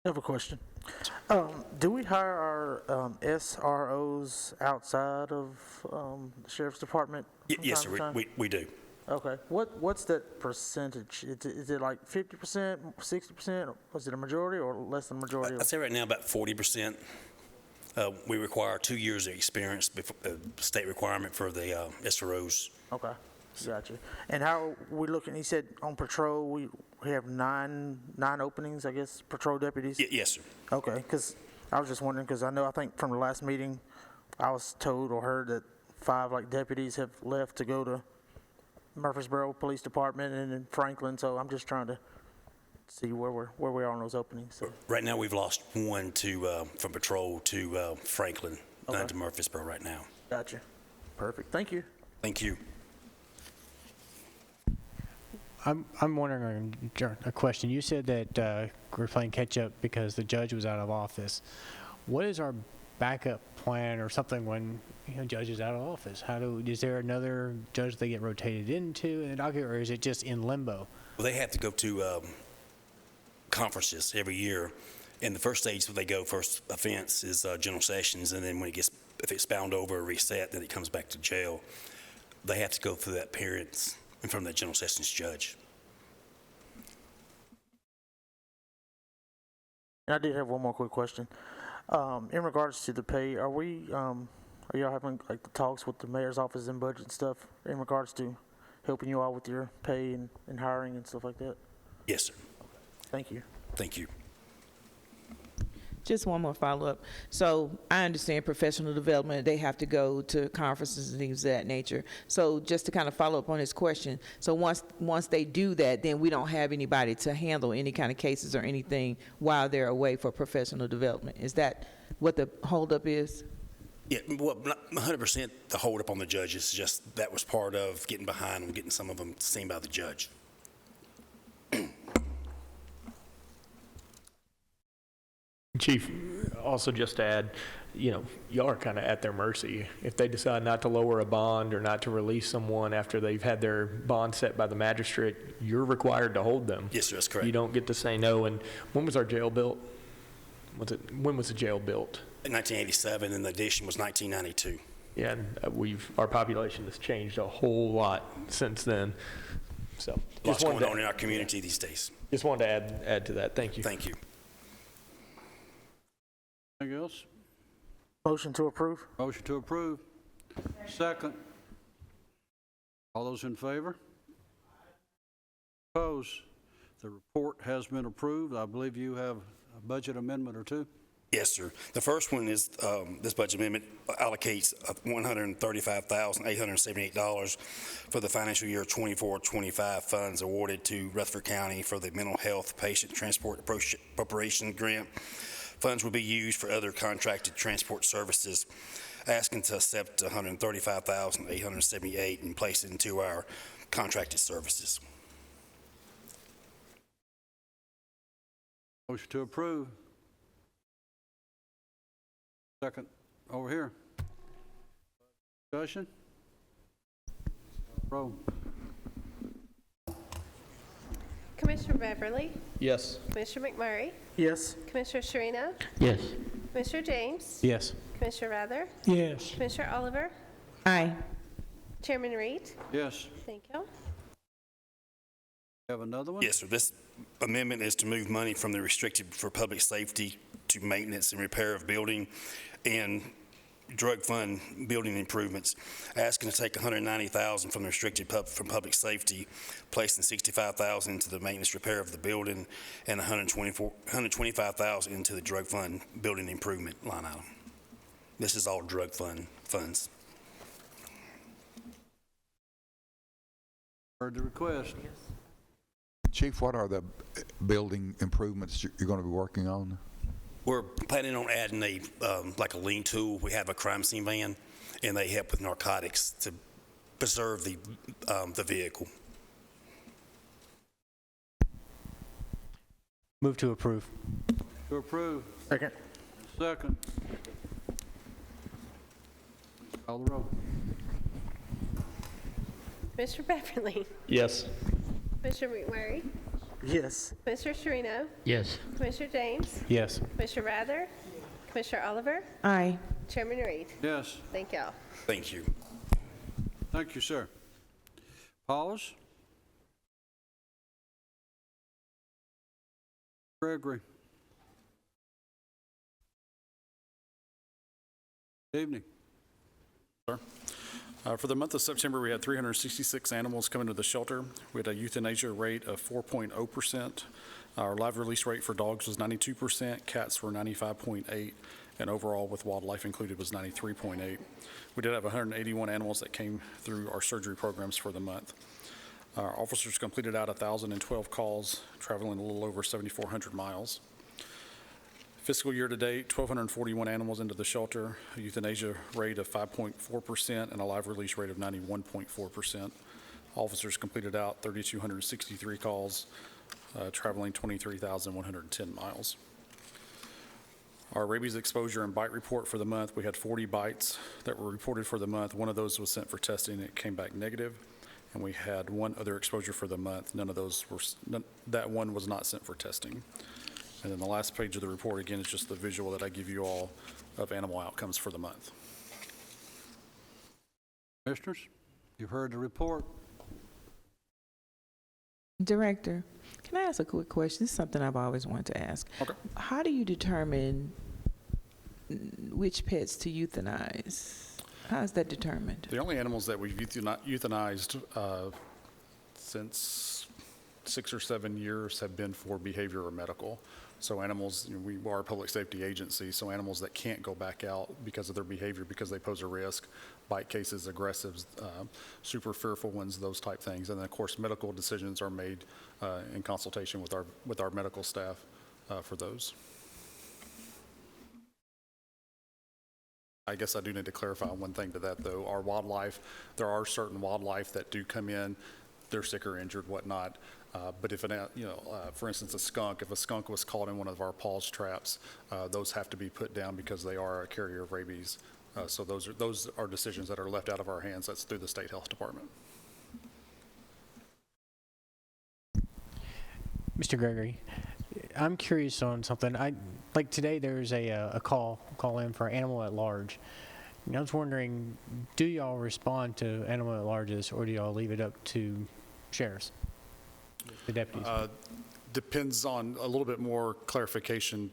I have a question. Do we hire our SROs outside of the Sheriff's Department? Yes, sir, we do. Okay. What's that percentage? Is it like 50%, 60%? Was it a majority or less than a majority? I'd say right now about 40%. We require 2 years of experience, state requirement for the SROs. Okay. Gotcha. And how are we looking? He said on patrol we have nine openings, I guess, patrol deputies? Yes, sir. Okay, because I was just wondering, because I think from the last meeting I was told or heard that 5 deputies have left to go to Murfreesboro Police Department and in Franklin, so I'm just trying to see where we are on those openings. So. Right now we've lost 1 from patrol to Franklin, none to Murfreesboro right now. Gotcha. Perfect. Thank you. Thank you. I'm wondering a question. You said that we're playing catch up because the judge was out of office. What is our backup plan or something when judge is out of office? Is there another judge they get rotated into in the docket, or is it just in limbo? Well, they have to go to conferences every year, and the first stage they go, first offense is general sessions, and then if it's bound over or reset, then it comes back to jail. They have to go through that period in front of that general sessions judge. And I did have one more quick question. In regards to the pay, are y'all having like the talks with the mayor's office and budget and stuff in regards to helping you out with your pay and hiring and stuff like that? Yes, sir. Thank you. Thank you. Just one more follow-up. So I understand professional development, they have to go to conferences and things of that nature. So just to kind of follow up on his question, so once they do that, then we don't have anybody to handle any kind of cases or anything while they're away for professional development. Is that what the holdup is? Yeah, well, not 100% the holdup on the judges, just that was part of getting behind them, getting some of them seen by the judge. Chief, also just to add, y'all are kind of at their mercy. If they decide not to lower a bond or not to release someone after they've had their bond set by the magistrate, you're required to hold them. Yes, sir, that's correct. You don't get to say no. And when was our jail built? When was the jail built? In 1987, and the addition was 1992. Yeah, and our population has changed a whole lot since then. So Lots going on in our community these days. Just wanted to add to that. Thank you. Thank you. Anything else? Motion to approve. Motion to approve. Second. All those in favor? Opposed? The report has been approved. I believe you have a budget amendment or two. Yes, sir. The first one is this budget amendment allocates $135,878 for the financial year 24-25 funds awarded to Rutherford County for the Mental Health Patient Transport Appropriation Grant. Funds will be used for other contracted transport services, asking to accept $135,878 and place it into our contracted services. Motion to approve. Second over here. Discussion? Roll. Commissioner Beverly? Yes. Commissioner McMurray? Yes. Commissioner Sherino? Yes. Commissioner James? Yes. Commissioner Rather? Yes. Commissioner Oliver? Aye. Chairman Reed? Yes. Thank you. Have another one? Yes, sir. This amendment is to move money from the restricted for public safety to maintenance and repair of building and drug fund building improvements, asking to take $190,000 from the restricted from public safety, placing $65,000 into the maintenance repair of the building, and $125,000 into the drug fund building improvement line item. This is all drug funds. Heard the request. Chief, what are the building improvements you're going to be working on? We're planning on adding like a lean tool. We have a crime scene van, and they help with narcotics to preserve the vehicle. Move to approve. To approve. Second. Second. Call the roll. Commissioner Beverly? Yes. Commissioner McMurray? Yes. Commissioner Sherino? Yes. Commissioner James? Yes. Commissioner Rather? Commissioner Oliver? Aye. Chairman Reed? Yes. Thank y'all. Thank you. Thank you, sir. PAWS? Gregory. Good evening. For the month of September, we had 366 animals come into the shelter. We had a euthanasia rate of 4.0%. Our live release rate for dogs was 92%, cats were 95.8%, and overall with wildlife included was 93.8%. We did have 181 animals that came through our surgery programs for the month. Our officers completed out 1,012 calls, traveling a little over 7,400 miles. Fiscal year to date, 1,241 animals into the shelter, a euthanasia rate of 5.4%, and a live release rate of 91.4%. Officers completed out 3,263 calls, traveling 23,110 miles. Our rabies exposure and bite report for the month, we had 40 bites that were reported for the month. One of those was sent for testing. It came back negative. And we had one other exposure for the month. That one was not sent for testing. And then the last page of the report, again, is just the visual that I give you all of animal outcomes for the month. Commissioners, you've heard the report. Director, Can I ask a quick question? This is something I've always wanted to ask. Okay. How do you determine which pets to euthanize? How is that determined? The only animals that we've euthanized since 6 or 7 years have been for behavior or medical. So animals, we are a public safety agency, so animals that can't go back out because of their behavior, because they pose a risk, bite cases, aggressives, super fearful ones, those type things. And then, of course, medical decisions are made in consultation with our medical staff for those. I guess I do need to clarify one thing to that, though. Our wildlife, there are certain wildlife that do come in, they're sick or injured, whatnot. But if for instance, a skunk, if a skunk was caught in one of our PAWS traps, those have to be put down because they are a carrier of rabies. So those are decisions that are left out of our hands. That's through the state health department. Mr. Gregory, I'm curious on something. Like today, there's a call in for animal at large. And I was wondering, do y'all respond to animal at larges, or do y'all leave it up to sheriffs, the deputies? Depends on a little bit more clarification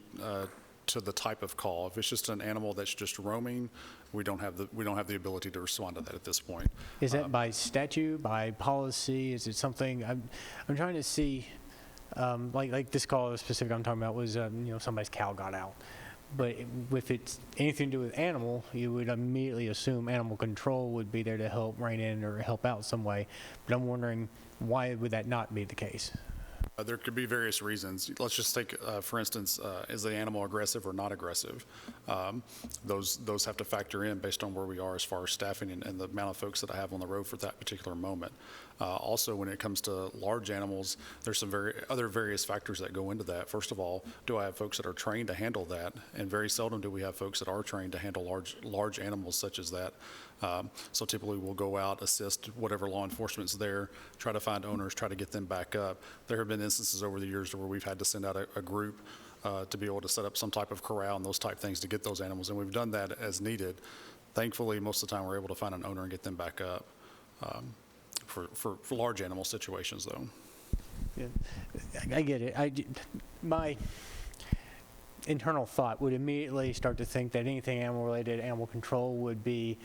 to the type of call. If it's just an animal that's just roaming, we don't have the ability to respond to that at this point. Is that by statute, by policy? Is it something? I'm trying to see. Like this call specific I'm talking about was somebody's cow got out. But if it's anything to do with animal, you would immediately assume animal control would be there to help rein in or help out some way. But I'm wondering, why would that not be the case? There could be various reasons. Let's just take, for instance, is the animal aggressive or not aggressive? Those have to factor in based on where we are as far as staffing and the amount of folks that I have on the road for that particular moment. Also, when it comes to large animals, there's some other various factors that go into that. First of all, do I have folks that are trained to handle that? And very seldom do we have folks that are trained to handle large animals such as that. So typically we'll go out, assist whatever law enforcement's there, try to find owners, try to get them back up. There have been instances over the years where we've had to send out a group to be able to set up some type of corral and those type things to get those animals, and we've done that as needed. Thankfully, most of the time we're able to find an owner and get them back up. For large animal situations, though. Yeah, I get it. My internal thought would immediately start to think that anything animal-related, animal control would be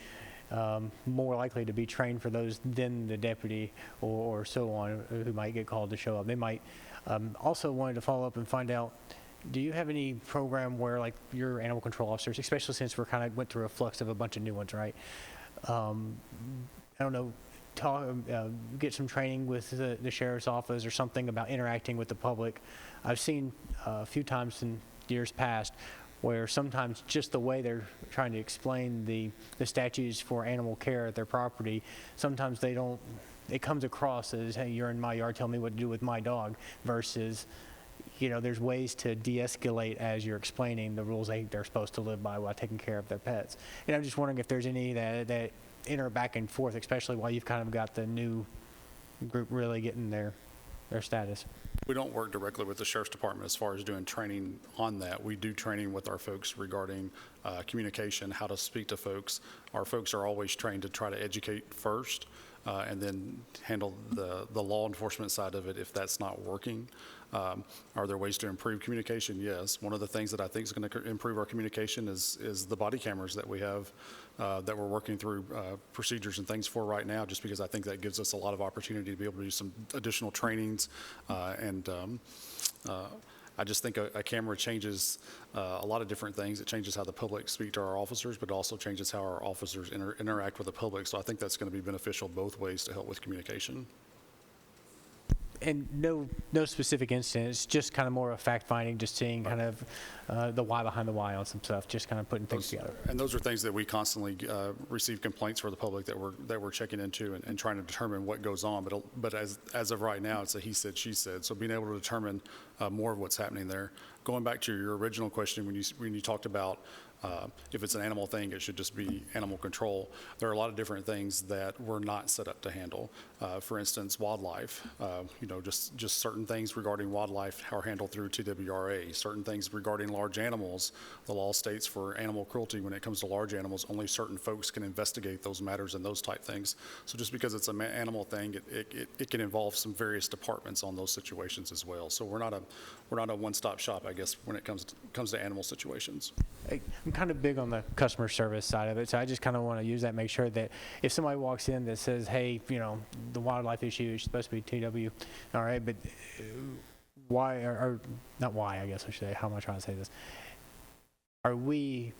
more likely to be trained for those than the deputy or so on who might get called to show up. They might also wanted to follow up and find out, do you have any program where like your animal control officers, especially since we're kind of went through a flux of a bunch of new ones, right? I don't know, get some training with the sheriff's office or something about interacting with the public. I've seen a few times in years past where sometimes just the way they're trying to explain the statutes for animal care at their property, sometimes they don't, it comes across as, hey, you're in my yard, tell me what to do with my dog, versus, there's ways to de-escalate as you're explaining the rules they're supposed to live by while taking care of their pets. And I'm just wondering if there's any that enter back and forth, especially while you've kind of got the new group really getting their status. We don't work directly with the Sheriff's Department as far as doing training on that. We do training with our folks regarding communication, how to speak to folks. Our folks are always trained to try to educate first and then handle the law enforcement side of it if that's not working. Are there ways to improve communication? Yes. One of the things that I think is going to improve our communication is the body cameras that we have that we're working through procedures and things for right now, just because I think that gives us a lot of opportunity to be able to do some additional trainings. I just think a camera changes a lot of different things. It changes how the public speak to our officers, but it also changes how our officers interact with the public. So I think that's going to be beneficial both ways to help with communication. And no specific instance, just kind of more of fact-finding, just seeing kind of the why behind the why on some stuff, just kind of putting things together. And those are things that we constantly receive complaints for the public that we're checking into and trying to determine what goes on. But as of right now, it's a he said, she said. So being able to determine more of what's happening there. Going back to your original question, when you talked about If it's an animal thing, it should just be animal control. There are a lot of different things that we're not set up to handle. For instance, wildlife, just certain things regarding wildlife are handled through TWRA. Certain things regarding large animals, the law states for animal cruelty, when it comes to large animals, only certain folks can investigate those matters and those type things. So just because it's an animal thing, it can involve some various departments on those situations as well. So we're not a one-stop shop, I guess, when it comes to animal situations. I'm kind of big on the customer service side of it, so I just kind of want to use that, make sure that if somebody walks in that says, hey, the wildlife issue is supposed to be TW, all right, but why, or not why, I guess I should say, how am I trying to say this? Are we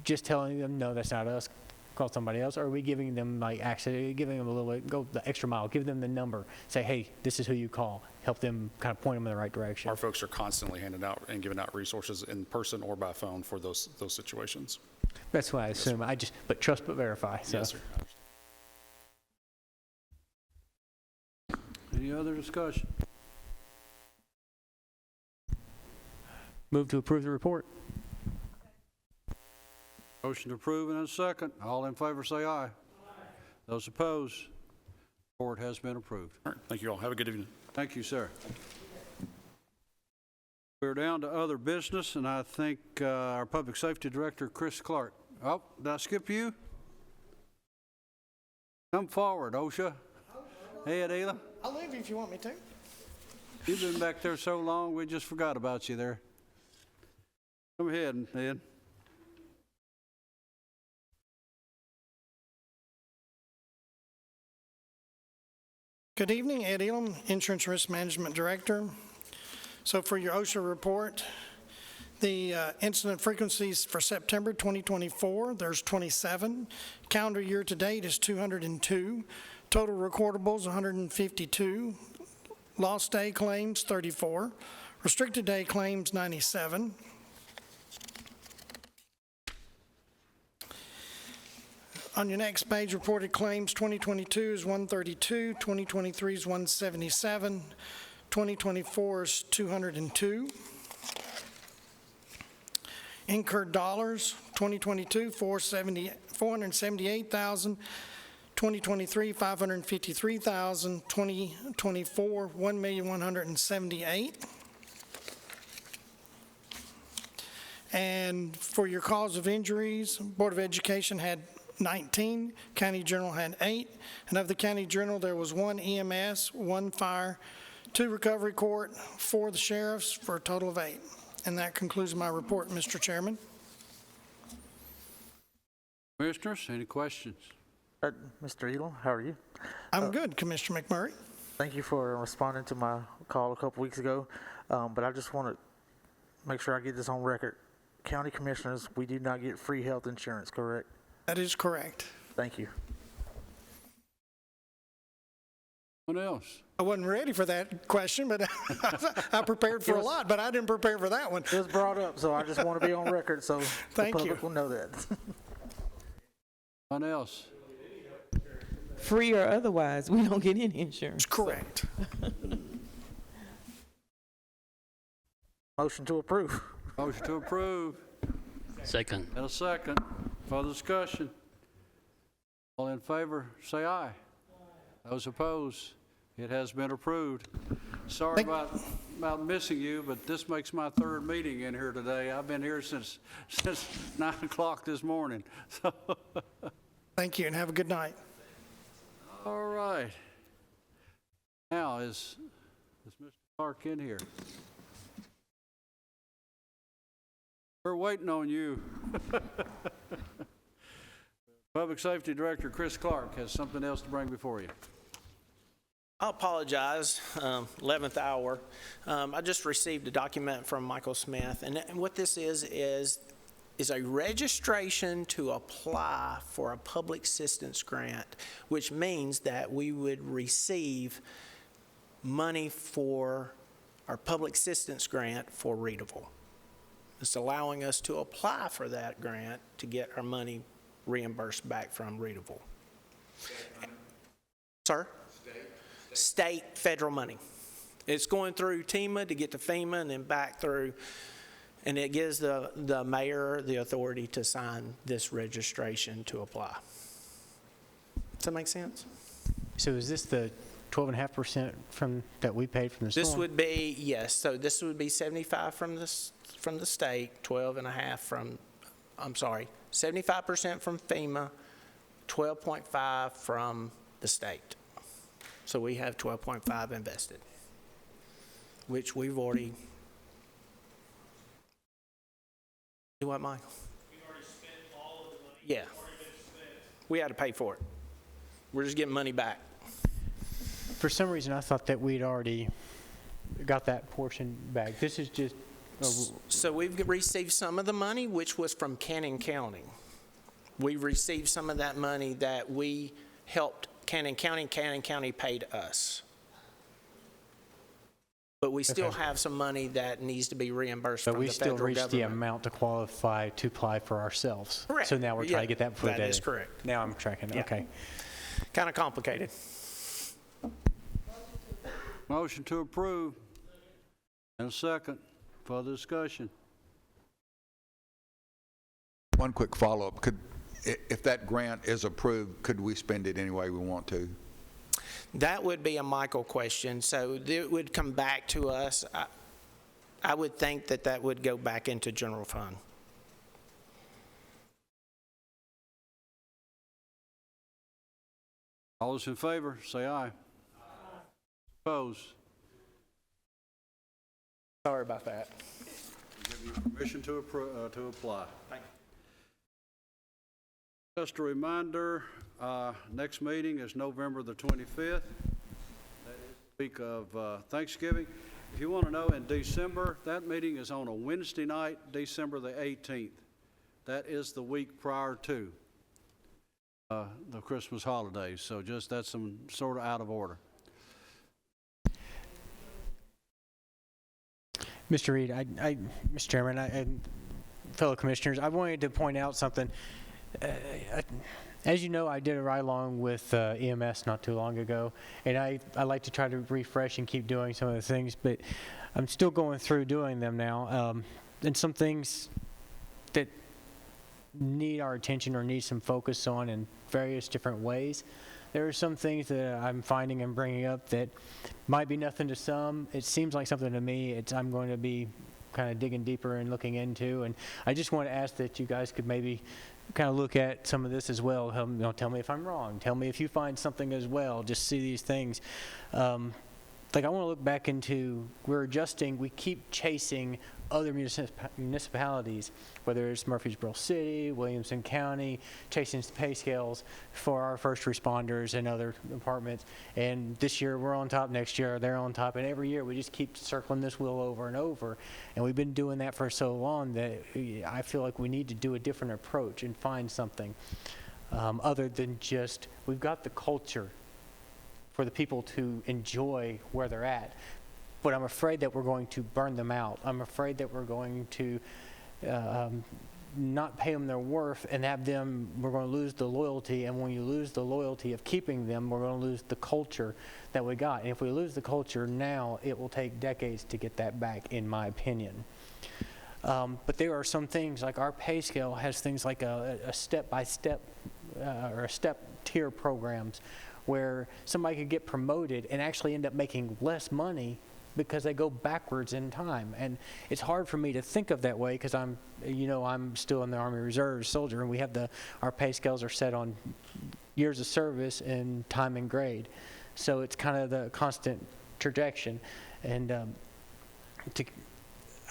just telling them, no, that's not us, call somebody else, or are we giving them actually giving them a little bit, go the extra mile, give them the number, say, hey, this is who you call, help them kind of point them in the right direction? Our folks are constantly handing out and giving out resources in person or by phone for those situations. That's what I assume. But trust but verify. So. Yes, sir. Any other discussion? Move to approve the report. Motion to approve and a second. All in favor say aye. Those opposed, report has been approved. All right, thank you all. Have a good evening. Thank you, sir. We're down to other business, and I think our Public Safety Director, Chris Clark. Oh, did I skip you? Come forward, OSHA. Hey, Adela. I'll leave you if you want me to. You've been back there so long, we just forgot about you there. Come ahead, Ed. Good evening, Ed Elam, Insurance Risk Management Director. So for your OSHA report, the incident frequencies for September 2024, there's 27. Calendar year to date is 202. Total recordables, 152. Lost day claims, 34. Restricted day claims, 97. On your next page, reported claims 2022 is 132, 2023 is 177, 2024 is 202. Incurred dollars, 2022, 478,000, 2023, 553,000, 2024, 1,178,000. And for your cause of injuries, Board of Education had 19, County General had 8, and of the County General, there was 1 EMS, 1 fire, 2 recovery court, 4 the sheriffs, for a total of 8. And that concludes my report, Mr. Chairman. Commissioners, any questions? Mr. Elam, how are you? I'm good, Commissioner McMurray. Thank you for responding to my call a couple weeks ago, but I just want to make sure I get this on record. County Commissioners, we do not get free health insurance, correct? That is correct. Thank you. What else? I wasn't ready for that question, but I prepared for a lot, but I didn't prepare for that one. It was brought up, so I just want to be on record so the public will know that. What else? Free or otherwise, we don't get any insurance. Correct. Motion to approve. Motion to approve. Second. And a second. Further discussion. All in favor, say aye. Those opposed, it has been approved. Sorry about missing you, but this makes my 3rd meeting in here today. I've been here since 9 o'clock this morning. So Thank you, and have a good night. all right. Now, is Mr. Clark in here? We're waiting on you. Public Safety Director Chris Clark has something else to bring before you. I apologize, 11th hour. I just received a document from Michael Smith, and what this is a registration to apply for a public assistance grant, which means that we would receive money for our public assistance grant for Readable. It's allowing us to apply for that grant to get our money reimbursed back from Readable. Sir? State, federal money. It's going through TEMA to get to FEMA and then back through And it gives the mayor the authority to sign this registration to apply. Does that make sense? So is this the 12.5% from, that we paid from the storm? This would be, yes, so this would be 75 from the state, 12.5 from, I'm sorry, 75% from FEMA, 12.5 from the state. So we have 12.5 invested, which we've already, do what, Michael? We've already spent all of the money. Yeah. We had to pay for it. We're just getting money back. For some reason, I thought that we'd already got that portion back. This is just... So we've received some of the money, which was from Cannon County. We received some of that money that we helped Cannon County paid us. But we still have some money that needs to be reimbursed from the federal government. But we still reached the amount to qualify to apply for ourselves. Correct. So now we're trying to get that put in. That is correct. Now I'm tracking. Yeah. Okay. Kind of complicated. Motion to approve. And a second. Further discussion. One quick follow-up. If that grant is approved, could we spend it any way we want to? That would be a Michael question. So it would come back to us. I would think that that would go back into general fund. All those in favor, say aye. Opposed? Sorry about that. Give you permission to apply. Thank you. Just a reminder, next meeting is November the 25th. That is the week of Thanksgiving. If you want to know, in December, that meeting is on a Wednesday night, December the 18th. That is the week prior to the Christmas holidays. So just that's some sort of out of order. Mr. Reed, Mr. Chairman, and fellow commissioners, I wanted to point out something. As you know, I did a ride-along with EMS not too long ago, and I like to try to refresh and keep doing some of the things, but I'm still going through doing them now. And some things that need our attention or need some focus on in various different ways. There are some things that I'm finding and bringing up that might be nothing to some. It seems like something to me. I'm going to be kind of digging deeper and looking into, and I just want to ask that you guys could maybe kind of look at some of this as well. Tell me if I'm wrong. Tell me if you find something as well. Just see these things. Like I want to look back into, we're adjusting, we keep chasing other municipalities, whether it's Murfreesboro City, Williamson County, chasing pay scales for our first responders and other departments. And this year we're on top, next year they're on top, and every year we just keep circling this wheel over and over. And we've been doing that for so long that I feel like we need to do a different approach and find something other than just, we've got the culture for the people to enjoy where they're at. But I'm afraid that we're going to burn them out. I'm afraid that we're going to not pay them their worth and have them, we're going to lose the loyalty. And when you lose the loyalty of keeping them, we're going to lose the culture that we got. And if we lose the culture now, it will take decades to get that back, in my opinion. But there are some things, like our pay scale has things like a step-by-step or a step-tier programs where somebody could get promoted and actually end up making less money because they go backwards in time. And it's hard for me to think of that way because I'm still in the Army Reserve soldier, and we have our pay scales are set on years of service and time and grade. So it's kind of the constant trajectory. And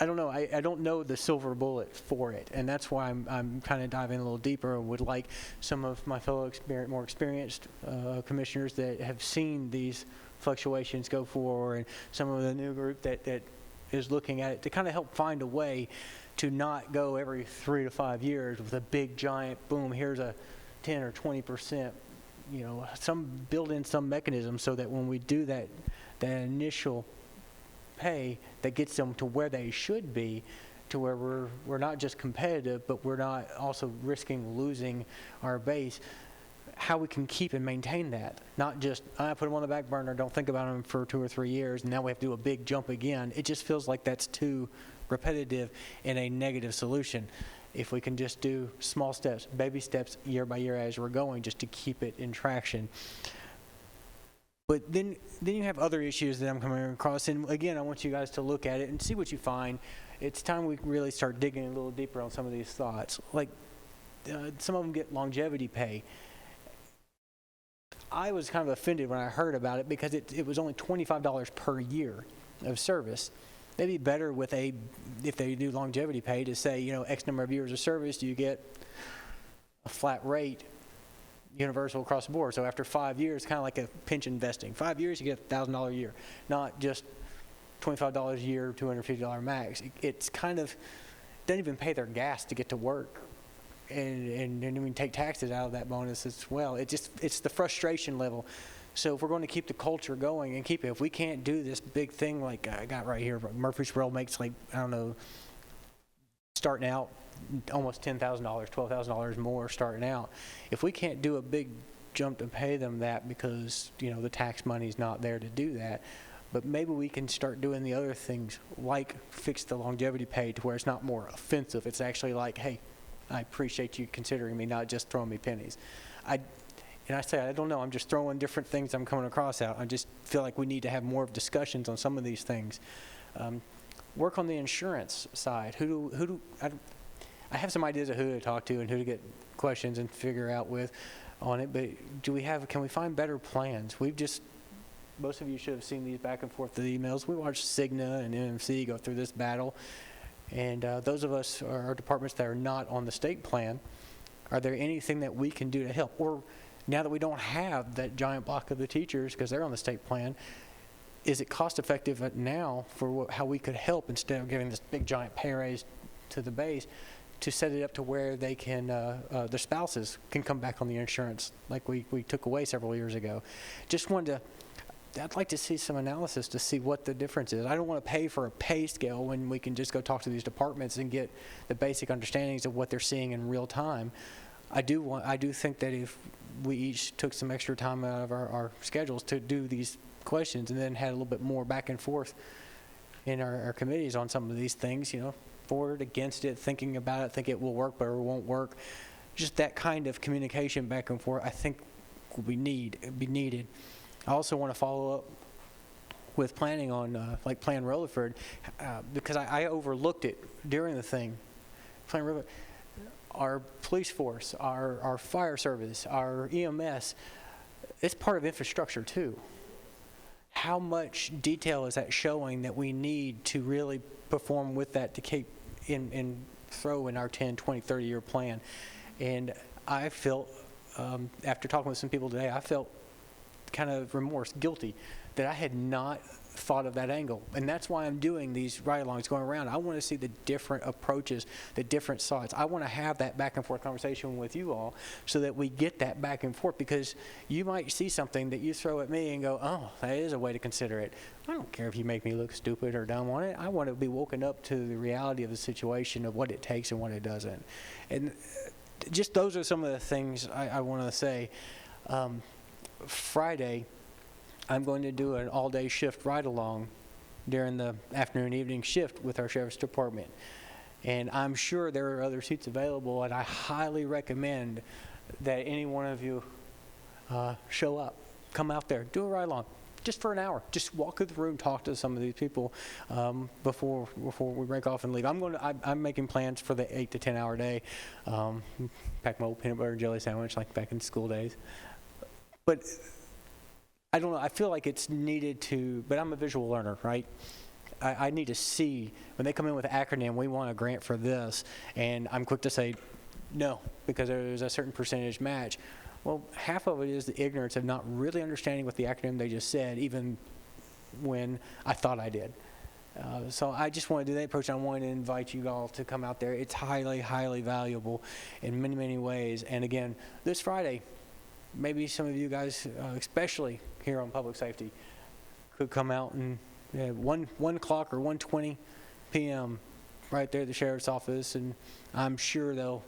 I don't know. I don't know the silver bullet for it, and that's why I'm kind of diving a little deeper and would like some of my fellow more experienced commissioners that have seen these fluctuations go forward, and some of the new group that is looking at it to kind of help find a way to not go every 3 to 5 years with a big giant boom. Here's a 10 or 20%. Build in some mechanism so that when we do that initial pay that gets them to where they should be, to where we're not just competitive, but we're not also risking losing our base. How we can keep and maintain that, not just I put them on the back burner, don't think about them for 2 or 3 years, and now we have to do a big jump again. It just feels like that's too repetitive and a negative solution. If we can just do small steps, baby steps, year by year as we're going, just to keep it in traction. But then you have other issues that I'm coming across, and again, I want you guys to look at it and see what you find. It's time we really start digging a little deeper on some of these thoughts. Like, some of them get longevity pay. I was kind of offended when I heard about it because it was only $25 per year of service. They'd be better with if they do longevity pay to say, X number of years of service, you get a flat rate, universal across the board. So after 5 years, kind of like a pension investing. 5 years, you get $1,000 a year, not just $25 a year, $250 max. It's kind of, doesn't even pay their gas to get to work. And then we take taxes out of that bonus as well. It's the frustration level. So if we're going to keep the culture going and keep it, if we can't do this big thing like I got right here, Murfreesboro makes like, I don't know, starting out almost $10,000, $12,000 more starting out. If we can't do a big jump to pay them that because, the tax money's not there to do that, but maybe we can start doing the other things like fix the longevity pay to where it's not more offensive. It's actually like, hey, I appreciate you considering me, not just throwing me pennies. I don't know, I'm just throwing different things I'm coming across out. I just feel like we need to have more of discussions on some of these things. Work on the insurance side. I have some ideas of who to talk to and who to get questions and figure out with on it, but can we find better plans? Most of you should have seen these back and forth the emails. We watched Cigna and MMC go through this battle. And those of us, our departments that are not on the state plan, are there anything that we can do to help? Or now that we don't have that giant block of the teachers because they're on the state plan, is it cost effective now for how we could help instead of giving this big giant pay raise to the base to set it up to where they can, their spouses can come back on the insurance like we took away several years ago? I'd like to see some analysis to see what the difference is. I don't want to pay for a pay scale when we can just go talk to these departments and get the basic understandings of what they're seeing in real time. I do think that if we each took some extra time out of our schedules to do these questions and then had a little bit more back and forth in our committees on some of these things, for it, against it, thinking about it, think it will work but it won't work. Just that kind of communication back and forth, I think will be needed. I also want to follow up with planning on, like Plan Rutherford, because I overlooked it during the thing. Plan Rutherford, our police force, our fire service, our EMS, it's part of infrastructure too. How much detail is that showing that we need to really perform with that to keep throw in our 10, 20, 30-year plan? And I felt, after talking with some people today, I felt kind of guilty that I had not thought of that angle. And that's why I'm doing these ride-alongs going around. I want to see the different approaches, the different sides. I want to have that back and forth conversation with you all so that we get that back and forth, because you might see something that you throw at me and go, oh, that is a way to consider it. I don't care if you make me look stupid or dumb on it. I want to be woken up to the reality of the situation, of what it takes and what it doesn't. And just those are some of the things I want to say. Friday, I'm going to do an all-day shift ride-along during the afternoon, evening shift with our Sheriff's Department. And I'm sure there are other seats available, and I highly recommend that any one of you show up, come out there, do a ride-along, just for an hour. Just walk through the room, talk to some of these people before we break off and leave. I'm making plans for the 8 to 10 hour day. Pack my old peanut butter and jelly sandwich like back in school days. But I don't know, I feel like it's needed to, but I'm a visual learner, right? I need to see, when they come in with an acronym, we want a grant for this, and I'm quick to say no, because there's a certain percentage match. Well, half of it is the ignorance of not really understanding what the acronym they just said, even when I thought I did. So I just want to do that approach. I want to invite you all to come out there. It's highly, highly valuable in many, many ways. And again, this Friday, maybe some of you guys, especially here on public safety, could come out and 1 o'clock or 1:20 p.m. right there at the sheriff's office, and I'm sure they'll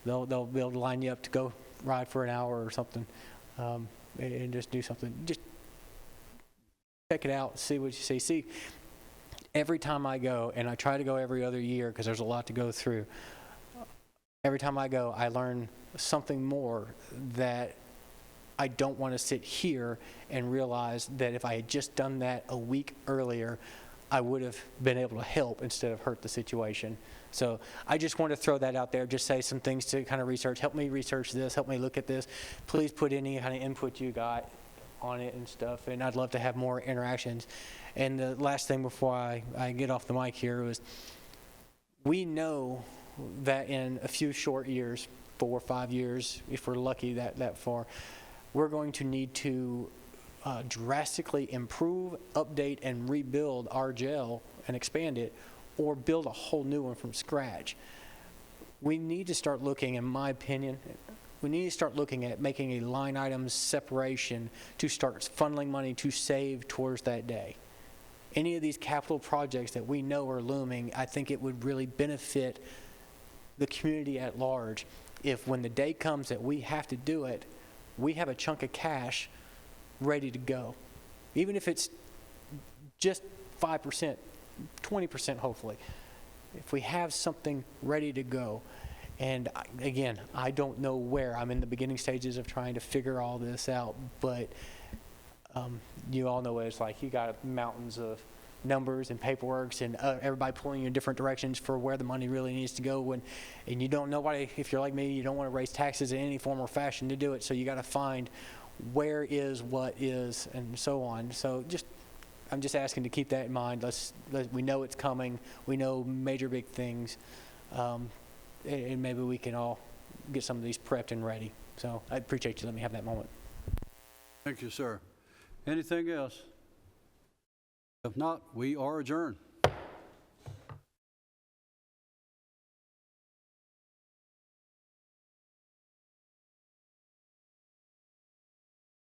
be able to line you up to go ride for an hour or something, and just do something. Just check it out, see what you see. See, every time I go, and I try to go every other year because there's a lot to go through, every time I go, I learn something more that I don't want to sit here and realize that if I had just done that a week earlier, I would have been able to help instead of hurt the situation. So I just want to throw that out there, just say some things to kind of research. Help me research this, help me look at this. Please put any kind of input you got on it and stuff, and I'd love to have more interactions. And the last thing before I get off the mic here was, we know that in a few short years, 4 or 5 years, if we're lucky that far, we're going to need to drastically improve, update, and rebuild our jail and expand it, or build a whole new one from scratch. We need to start looking, in my opinion, we need to start looking at making a line item separation to start funneling money to save towards that day. Any of these capital projects that we know are looming, I think it would really benefit the community at large if, when the day comes that we have to do it, we have a chunk of cash ready to go. Even if it's just 5%, 20% hopefully. If we have something ready to go. And again, I don't know where. I'm in the beginning stages of trying to figure all this out, but you all know what it's like. You got mountains of numbers and paperwork and everybody pulling you in different directions for where the money really needs to go. And you don't know if you're like me, you don't want to raise taxes in any form or fashion to do it. So you got to find where is what is and so on. So I'm just asking to keep that in mind. We know it's coming. We know major big things. And maybe we can all get some of these prepped and ready. So I appreciate you letting me have that moment. Thank you, sir. Anything else? If not, we are adjourned.